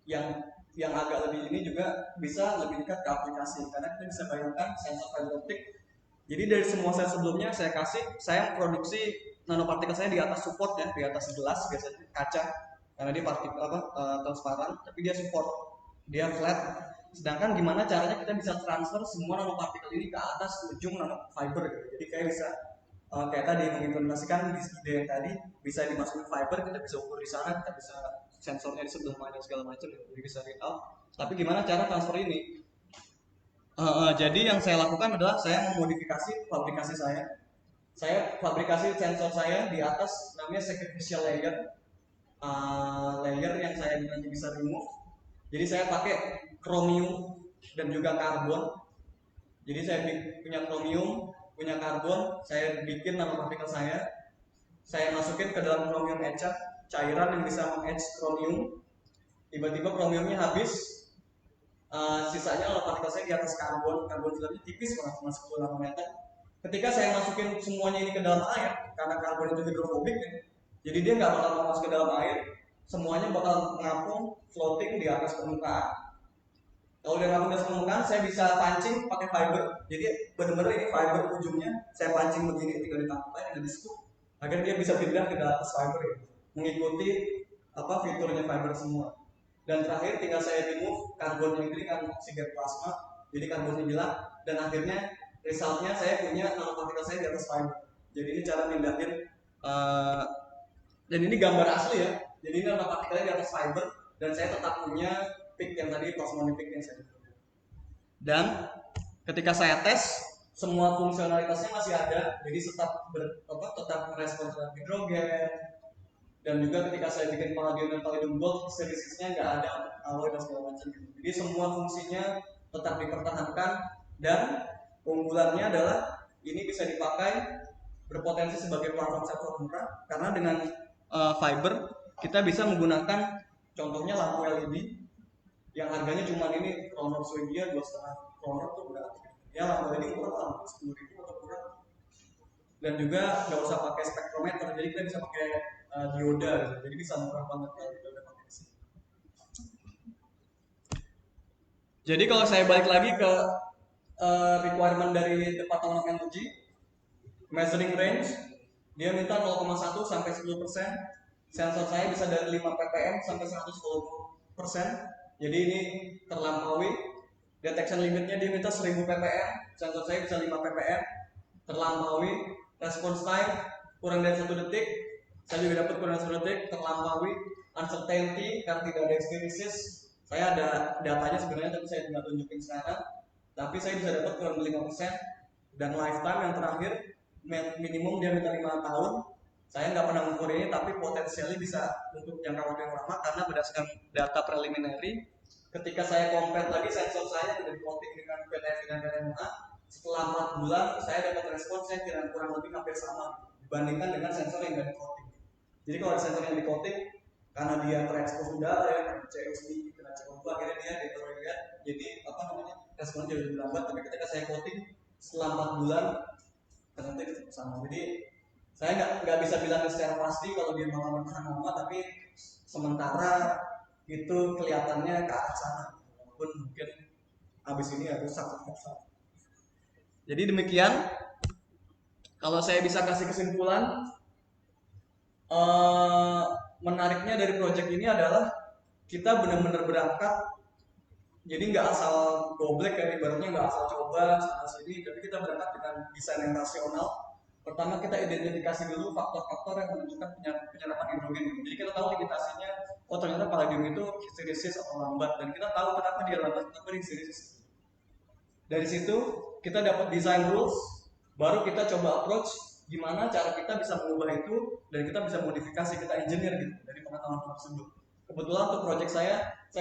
yang agak lebih ini juga bisa lebih dekat ke aplikasi, karena kita bisa bayangkan sensor fiber optik. Jadi dari semua slide sebelumnya saya produksi nanopartikel saya di atas support ya, di atas gelas biasanya kaca, karena dia transparan, tapi dia support, dia flat. Sedangkan gimana caranya kita bisa transfer semua nanopartikel ini ke atas ujung nanofiber gitu. Jadi kayak bisa kayak tadi mengimplementasikan ide yang tadi, bisa dimasukin fiber, kita bisa ukur di sana, kita bisa sensornya di sebelah mana segala macam, jadi bisa read out. Tapi gimana cara transfer ini? Jadi yang saya lakukan adalah saya memodifikasi fabrikasi saya. Saya fabrikasi sensor saya di atas namanya sacrificial layer, layer yang saya nanti bisa remove. Jadi saya pakai kromium dan juga karbon. Jadi saya punya kromium, punya karbon, saya bikin nanopartikel saya masukin ke dalam kromium etcher, cairan yang bisa meng-etch kromium. Tiba-tiba kromiumnya habis, sisanya nanopartikel saya di atas karbon filmnya tipis banget, cuma 10 nanometer. Ketika saya masukin semuanya ini ke dalam air, karena karbon itu hidrofobik ya, jadi dia nggak bakal masuk ke dalam air, semuanya bakal ngapung floating di atas permukaan. Kalau udah ngapung di atas permukaan, saya bisa pancing pakai fiber. Jadi benar-benar ini fiber ujungnya, saya pancing begini ketika ditangkap dan di scoop agar dia bisa pindah ke atas fiber ya, mengikuti fiturnya fiber semua. Dan terakhir tinggal saya remove karbon yang ini kan oksigen plasma, jadi karbonnya hilang, dan akhirnya resultnya saya punya nanopartikel saya di atas fiber. Jadi ini cara mindahin, dan ini gambar asli ya. Jadi ini nanopartikelnya di atas fiber, dan saya tetap punya peak yang tadi, plasmonic peak yang saya tunjukkan. Dan ketika saya tes, semua fungsionalitasnya masih ada, jadi tetap merespon terhadap hidrogen. Dan juga ketika saya bikin palladium dan palladium gold, serisnya nggak ada alloy dan segala macam gitu. Jadi semua fungsinya tetap dipertahankan, dan keunggulannya adalah ini bisa dipakai berpotensi sebagai platform sensor murah, karena dengan fiber kita bisa menggunakan contohnya lampu LED yang harganya cuma ini kroner Swedia 2,5 kroner tuh berapa? Ya lampu LED murah lah, 10.000 atau kurang. Dan juga nggak usah pakai spektrometer, jadi kita bisa pakai dioda gitu. Jadi bisa murah banget kalau kita udah pakai sini. Jadi kalau saya balik lagi ke requirement dari Department of Energy, measuring range dia minta 0,1 sampai 10%. Sensor saya bisa dari 5 ppm sampai 120%. Jadi ini terlampaui. Detection limitnya dia minta 1000 ppm, sensor saya bisa 5 ppm, terlampaui. Response time kurang dari 1 detik, saya juga dapat kurang dari 1 detik, terlampaui. Uncertainty karena tidak ada experiences, saya ada datanya sebenarnya tapi saya tidak tunjukin sekarang, tapi saya bisa dapat kurang dari 5%. Dan lifetime yang terakhir minimum dia minta 5 tahun. Saya nggak pernah mengukur ini, tapi potensialnya bisa untuk jangka waktu yang lama, karena berdasarkan data preliminary, ketika saya compare lagi sensor saya sudah di-coating dengan PTFE dan PMMA, setelah 4 bulan saya dapat respons saya kira kurang lebih hampir sama dibandingkan dengan sensor yang nggak di-coating. Jadi kalau sensor yang di-coating, karena dia terekspos udara ya, kena CO2, kena CO2, akhirnya dia deteriorate, jadi responnya jadi lebih lambat. Tapi ketika saya coating setelah 4 bulan, ternyata itu sama. Jadi saya nggak bisa bilang secara pasti kalau dia bakal bertahan lama, tapi sementara itu kelihatannya ke arah sana, walaupun mungkin abis ini ya rusak. Jadi demikian, kalau saya bisa kasih kesimpulan, menariknya dari project ini adalah kita benar-benar berangkat Jadi nggak asal goblek ya, ibaratnya nggak asal coba sana sini, tapi kita berangkat dengan desain yang rasional. Pertama kita identifikasi dulu faktor-faktor yang menentukan penyerapan hidrogen. Jadi kita tahu limitasinya, oh ternyata palladium itu histeresis atau lambat, dan kita tahu kenapa dia lambat, kenapa dia histeresis. Dari situ kita dapat design rules, baru kita coba approach gimana cara kita bisa mengubah itu, dan kita bisa modifikasi, kita engineer gitu dari pengetahuan tersebut. Kebetulan untuk project saya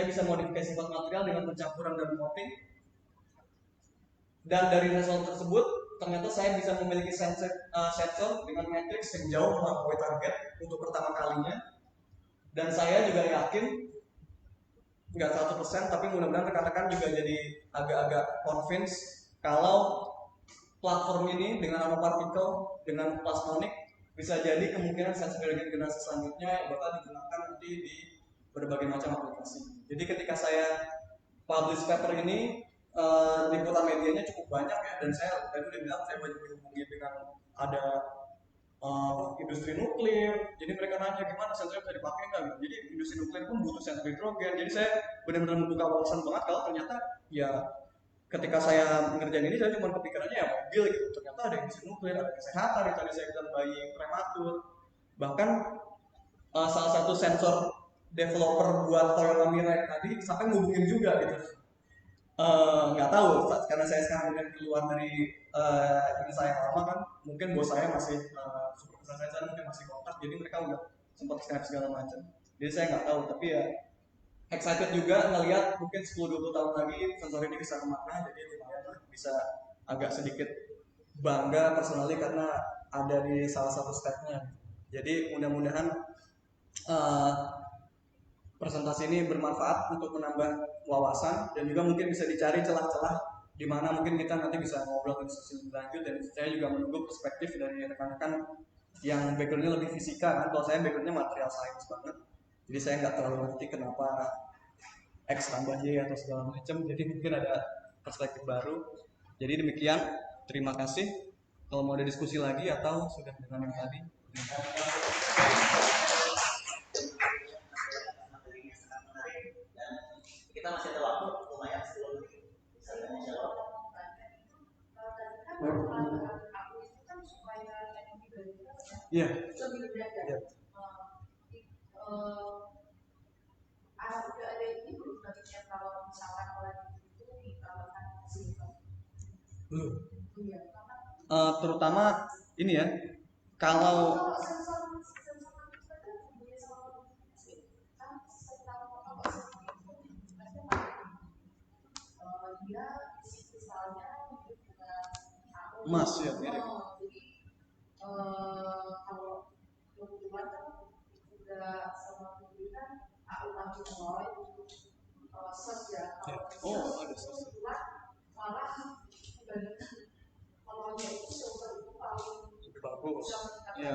bisa modifikasi sifat material dengan pencampuran dan coating. Dan dari result tersebut, ternyata saya bisa memiliki sensor dengan matrix yang jauh melampaui target untuk pertama kalinya. Dan saya juga yakin, nggak 100%, tapi mudah-mudahan rekan-rekan juga jadi agak-agak convince kalau platform ini dengan nanopartikel, dengan plasmonic, bisa jadi kemungkinan sensor hidrogen generasi selanjutnya yang bakal digunakan nanti di berbagai macam aplikasi. Jadi ketika saya publish paper ini, liputan medianya cukup banyak ya, dan saya tadi udah bilang saya banyak dihubungi dengan ada industri nuklir. Jadi mereka nanya gimana sensornya bisa dipakai nggak? Jadi industri nuklir pun butuh sensor hidrogen. Jadi saya benar-benar membuka wawasan banget kalau ternyata ya ketika saya mengerjain ini saya cuma kepikirannya ya mobil gitu. Ternyata ada industri nuklir, ada kesehatan, yang tadi saya bilang bayi prematur. Bahkan salah satu sensor developer buat Toyota Mirai tadi sampai ngubungin juga gitu. Nggak tahu karena saya sekarang udah keluar dari ini saya lama kan, mungkin bos saya masih supervisor saya mungkin masih kontak, jadi mereka udah sempat Skype segala macam, jadi saya nggak tahu, tapi ya excited juga ngelihat mungkin 10-20 tahun lagi sensor ini bisa kemana, jadi lumayan lah, bisa agak sedikit bangga personally karena ada di salah satu stepnya. Jadi mudah-mudahan presentasi ini bermanfaat untuk menambah wawasan, dan juga mungkin bisa dicari celah-celah di mana mungkin kita nanti bisa ngobrol dan diskusi lebih lanjut. Dan saya juga menunggu perspektif dari rekan-rekan yang backgroundnya lebih fisika kan. Kalau saya backgroundnya material science banget, jadi saya nggak terlalu ngerti kenapa X tambah Y atau segala macam, jadi mungkin ada perspektif baru. Jadi demikian, terima kasih. Kalau mau ada diskusi lagi atau sudah dengan yang tadi,
kita masih ada waktu lumayan 10 menit, bisa tanya jawab.
Iya. Terutama ini ya, kalau emas ya mirip.
Kalau kebetulan kan udah sama pendidikan aku masih mulai search ya.
Oh, ada search.
Malah kalau itu silver itu paling
lebih bagus. Iya.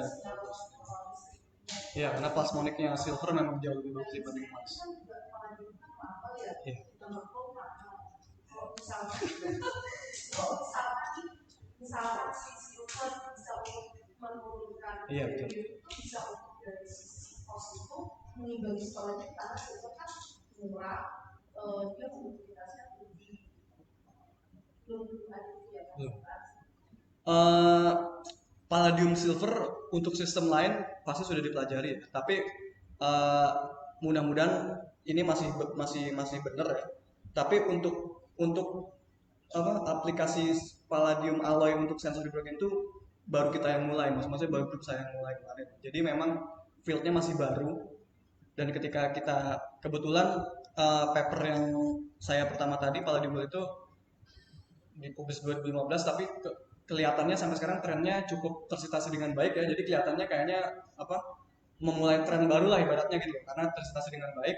Iya, karena plasmoniknya silver memang jauh lebih bagus dibanding emas. Iya.
Misalkan si silver bisa menurunkan
iya betul.
Itu bisa untuk dari sisi cost itu mengimbangi sekolahnya karena silver kan murah, dia produktivitasnya tinggi. Belum ada itu ya kan?
Palladium silver untuk sistem lain pasti sudah dipelajari, tapi mudah-mudahan ini masih benar ya. Tapi untuk aplikasi palladium alloy untuk sensor hidrogen itu baru kita yang mulai, maksudnya baru grup saya yang mulai kemarin. Jadi memang fieldnya masih baru, dan ketika kita kebetulan paper yang saya pertama tadi palladium itu dipublish 2015, tapi kelihatannya sampai sekarang trennya cukup tersitasi dengan baik ya. Jadi kelihatannya kayaknya memulai tren baru lah ibaratnya gitu, karena tersitasi dengan baik.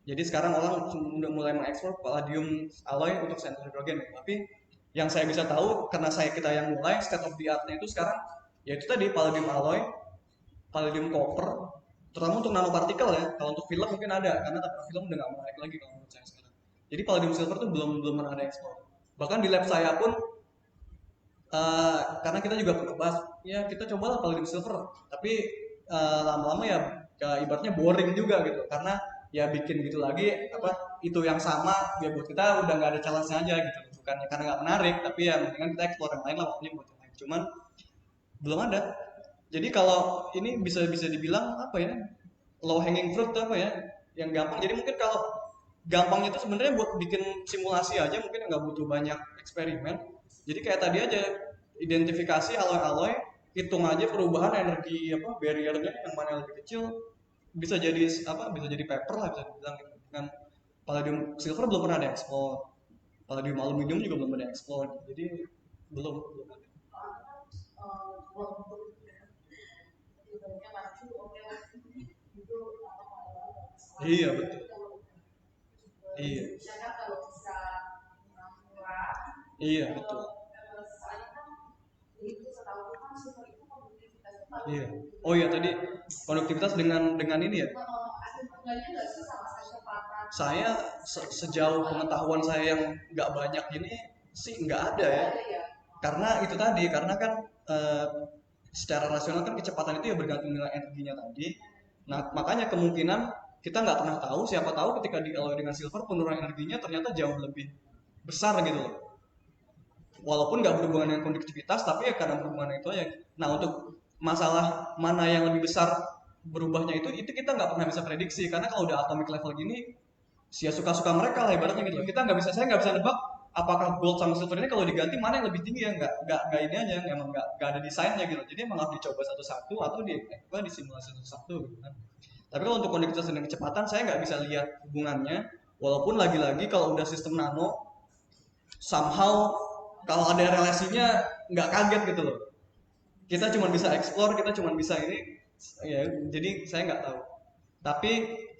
Jadi sekarang orang sudah mulai mengekspor palladium alloy untuk sensor hidrogen. Tapi yang saya bisa tahu karena kita yang mulai, state of the art-nya itu sekarang yaitu tadi palladium alloy, palladium copper, terutama untuk nanopartikel ya. Kalau untuk film mungkin ada, karena film udah nggak menarik lagi kalau menurut saya sekarang. Jadi palladium silver tuh belum pernah ada ekspor. Bahkan di lab saya pun karena kita juga pernah bahas, ya kita cobalah palladium silver, tapi lama-lama ya ibaratnya boring juga gitu, karena ya bikin gitu lagi itu yang sama, ya buat kita udah nggak ada challenge-nya aja gitu. Bukannya karena nggak menarik, tapi ya mendingan kita explore yang lain lah, waktunya buat yang lain. Cuman belum ada. Jadi kalau ini bisa bisa dibilang apa ya, low hanging fruit tuh apa ya, yang gampang. Jadi mungkin kalau gampangnya itu sebenarnya buat bikin simulasi aja, mungkin nggak butuh banyak eksperimen. Jadi kayak tadi aja, identifikasi alloy-alloy, hitung aja perubahan energi apa barriernya yang mana yang lebih kecil, bisa jadi apa, bisa jadi paper lah bisa dibilang gitu. Dengan palladium silver belum pernah ada explore, palladium aluminium juga belum ada explore, jadi belum ada. Iya betul. Iya. Iya betul. Iya. Oh iya tadi konduktivitas dengan ini ya. Saya sejauh pengetahuan saya yang nggak banyak ini sih nggak ada ya. Karena itu tadi, karena kan secara rasional kan kecepatan itu ya bergantung dengan energinya tadi. Nah makanya kemungkinan kita nggak pernah tahu, siapa tahu ketika dialloy dengan silver penurunan energinya ternyata jauh lebih besar gitu loh. Walaupun nggak berhubungan dengan konduktivitas, tapi ya karena berhubungan itu aja. Nah untuk masalah mana yang lebih besar berubahnya itu kita nggak pernah bisa prediksi, karena kalau udah atomic level gini, ya suka-suka mereka lah ibaratnya gitu loh. Kita nggak bisa, saya nggak bisa nebak apakah gold sama silver ini kalau diganti mana yang lebih tinggi ya, nggak ini aja, emang nggak ada desainnya gitu. Jadi emang harus dicoba satu-satu atau di simulasi satu-satu gitu kan. Tapi kalau untuk konduktivitas dan kecepatan saya nggak bisa lihat hubungannya, walaupun lagi-lagi kalau udah sistem nano somehow kalau ada relasinya nggak kaget gitu loh. Kita cuma bisa explore, kita cuma bisa ini, ya jadi saya nggak tahu. Tapi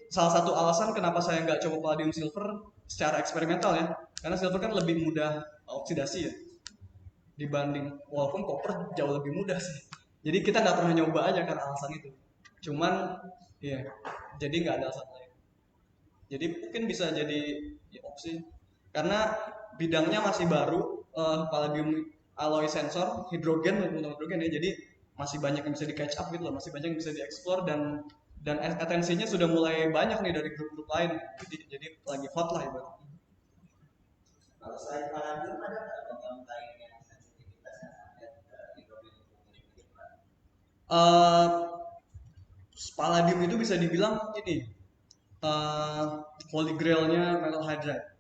salah satu alasan kenapa saya nggak coba palladium silver secara eksperimental ya, karena silver kan lebih mudah oksidasi ya dibanding, walaupun copper jauh lebih mudah sih. Jadi kita nggak pernah nyoba aja karena alasan itu. Cuman ya, jadi nggak ada alasan lain. Jadi mungkin bisa jadi ya, opsi, karena bidangnya masih baru, palladium alloy sensor hidrogen maupun hidrogen ya, jadi masih banyak yang bisa di catch up gitu loh, masih banyak yang bisa dieksplor dan atensinya sudah mulai banyak nih dari grup-grup lain, jadi lagi hot lah ibaratnya.
Kalau selain palladium ada nggak logam lain yang sensitivitasnya sampai hidrogen itu?
Palladium itu bisa dibilang ini holy grailnya metal hydride,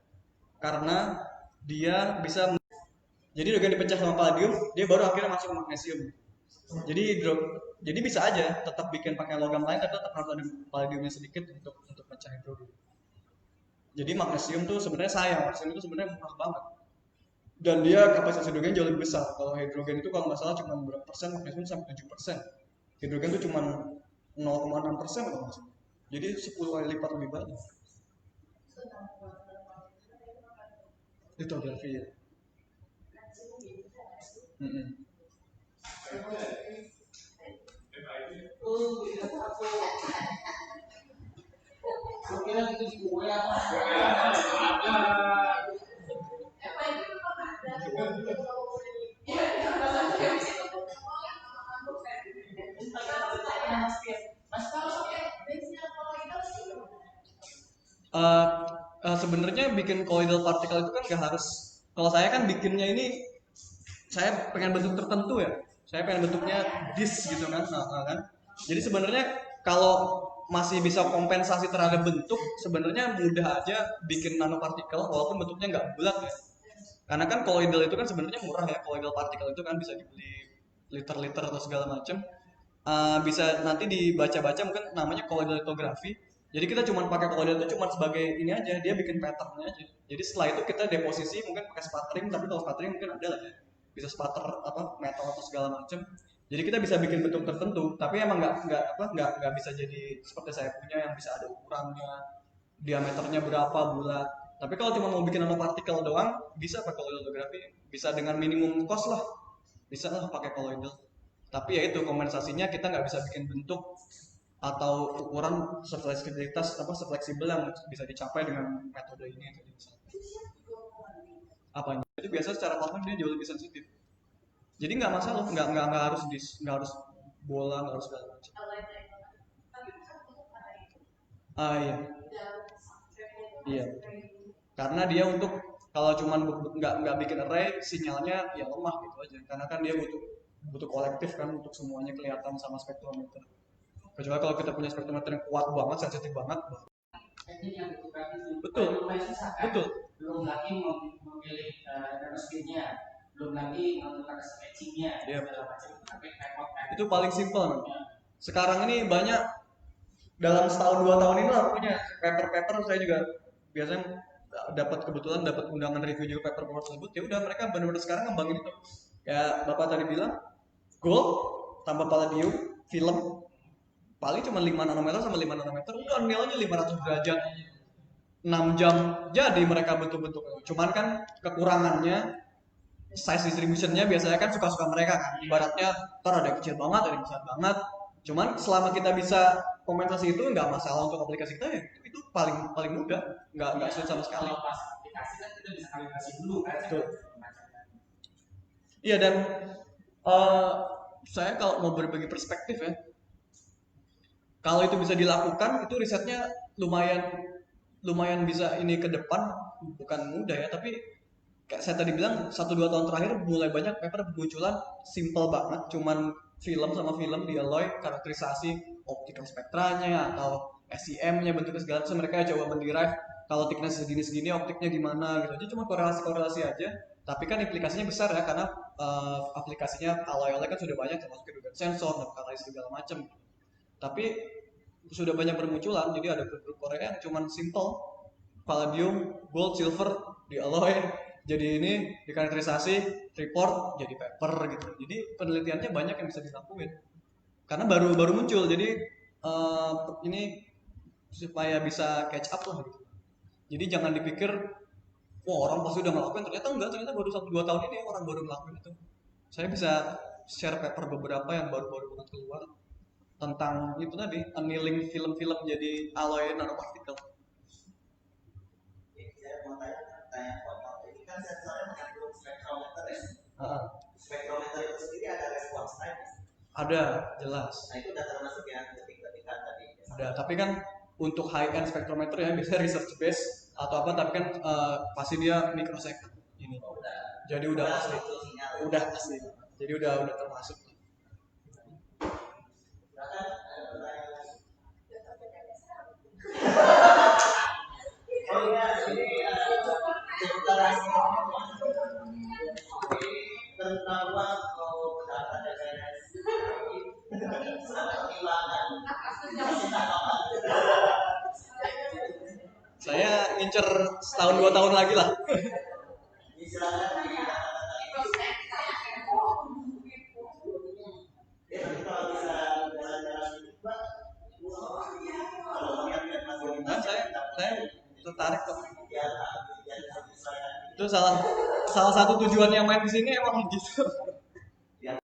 karena dia bisa, jadi dengan dipecah sama palladium dia baru akhirnya masuk ke magnesium. Jadi bisa aja tetap bikin pakai logam lain, tapi tetap harus ada palladiumnya sedikit untuk pecah hidrogen. Jadi magnesium tuh sebenarnya sayang, magnesium itu sebenarnya murah banget dan dia kapasitas hidrogen jauh lebih besar. Kalau hidrogen itu kalau nggak salah cuma berapa persen, magnesium sampai 7%. Hidrogen itu cuma 0,6% kalau nggak salah. Jadi 10 kali lipat lebih banyak. Litografi ya.
Kira itu di kue apa?
Sebenarnya bikin colloidal particle itu kan nggak harus, kalau saya kan bikinnya ini saya pengen bentuk tertentu ya, saya pengen bentuknya disk gitu kan, kan. Jadi sebenarnya kalau masih bisa kompensasi terhadap bentuk, sebenarnya mudah aja bikin nanopartikel walaupun bentuknya nggak bulat ya. Karena kan colloidal itu kan sebenarnya murah ya, colloidal particle itu kan bisa dibeli liter-liter atau segala macam. Bisa nanti dibaca-baca mungkin namanya colloidal litografi. Jadi kita cuma pakai colloidal itu cuma sebagai ini aja, dia bikin patternnya aja. Jadi setelah itu kita deposisi mungkin pakai sputtering, tapi kalau sputtering mungkin ada lah ya, bisa sputter apa metal atau segala macam. Jadi kita bisa bikin bentuk tertentu, tapi emang nggak bisa jadi seperti saya punya yang bisa ada ukurannya, diameternya berapa bulat. Tapi kalau cuma mau bikin nanopartikel doang, bisa pakai colloidal litografi, bisa dengan minimum cost lah, bisa lah pakai colloidal. Tapi ya itu kompensasinya kita nggak bisa bikin bentuk atau ukuran sefleksibel yang bisa dicapai dengan metode ini tadi misalnya. Apanya? Jadi biasa secara plasma dia jauh lebih sensitif. Jadi nggak masalah, nggak harus bola, nggak harus segala macam. Iya. Iya. Karena dia untuk kalau cuman nggak bikin array, sinyalnya ya lemah gitu aja. Karena kan dia butuh kolektif kan untuk semuanya kelihatan sama spektrometer. Kecuali kalau kita punya spektrometer yang kuat banget, sensitif banget.
Ini yang fotografis
Betul.
lumayan susah kan?
Betul.
Belum lagi memilih data speednya, belum lagi menentukan matchingnya,
Iya.
segala macam. Tapi repot kan?
Itu paling simpel. Sekarang ini banyak dalam setahun 2 tahun ini lah punya paper saya juga biasanya kebetulan dapat undangan review juga paper tersebut. Ya udah mereka benar-benar sekarang ngembangin itu. Kayak Bapak tadi bilang, gold tambah palladium, film paling cuma 5 nanometer sama 5 nanometer udah nilainya 500 derajat 6 jam jadi mereka betul-betul. Cuman kan kekurangannya size distributionnya biasanya kan suka-suka mereka kan, ibaratnya ntar ada yang kecil banget ada yang besar banget. Cuman selama kita bisa kompensasi itu nggak masalah untuk aplikasi kita ya itu paling mudah, nggak sulit sama sekali.
Kalau pas aplikasi kan kita bisa kalibrasi dulu kan?
Betul. Iya dan saya kalau mau berbagi perspektif ya, kalau itu bisa dilakukan itu risetnya lumayan bisa ini ke depan, bukan mudah ya tapi kayak saya tadi bilang 1-2 tahun terakhir mulai banyak paper bermunculan simple banget, cuman film sama film di alloy, karakterisasi optical spektranya atau SEM-nya bentuknya segala macam mereka coba menderive kalau thickness segini optiknya gimana gitu aja, cuma korelasi aja tapi kan implikasinya besar ya karena aplikasinya alloy kan sudah banyak termasuk juga sensor dan segala macam. Tapi sudah banyak bermunculan, jadi ada grup Korea yang cuman simple palladium, gold, silver di alloy jadi ini dikarakterisasi report jadi paper gitu. Jadi penelitiannya banyak yang bisa dilakuin karena baru muncul, jadi ini supaya bisa catch up lah gitu. Jadi jangan dipikir wah orang pasti udah ngelakuin, ternyata baru 1-2 tahun ini orang baru ngelakuin itu. Saya bisa share paper beberapa yang baru banget keluar tentang itu tadi, annealing film-film jadi alloy nanopartikel.
Saya mau tanya ini kan sensornya mengandung spektrometer ya. Spektrometer itu sendiri ada response time.
Ada, jelas.
Nah itu udah termasuk yang ketika tadi.
Ada, tapi kan untuk high end spektrometer ya biasanya research base atau apa, tapi kan pasti dia microsecond ini. Jadi udah pasti. Udah pasti. Jadi udah termasuk.
Oh iya, ini tentang mau data DPRS
Saya ngincer setahun 2 tahun lagi lah. Nah, saya tertarik kok. Itu salah satu tujuan yang main di sini emang gitu.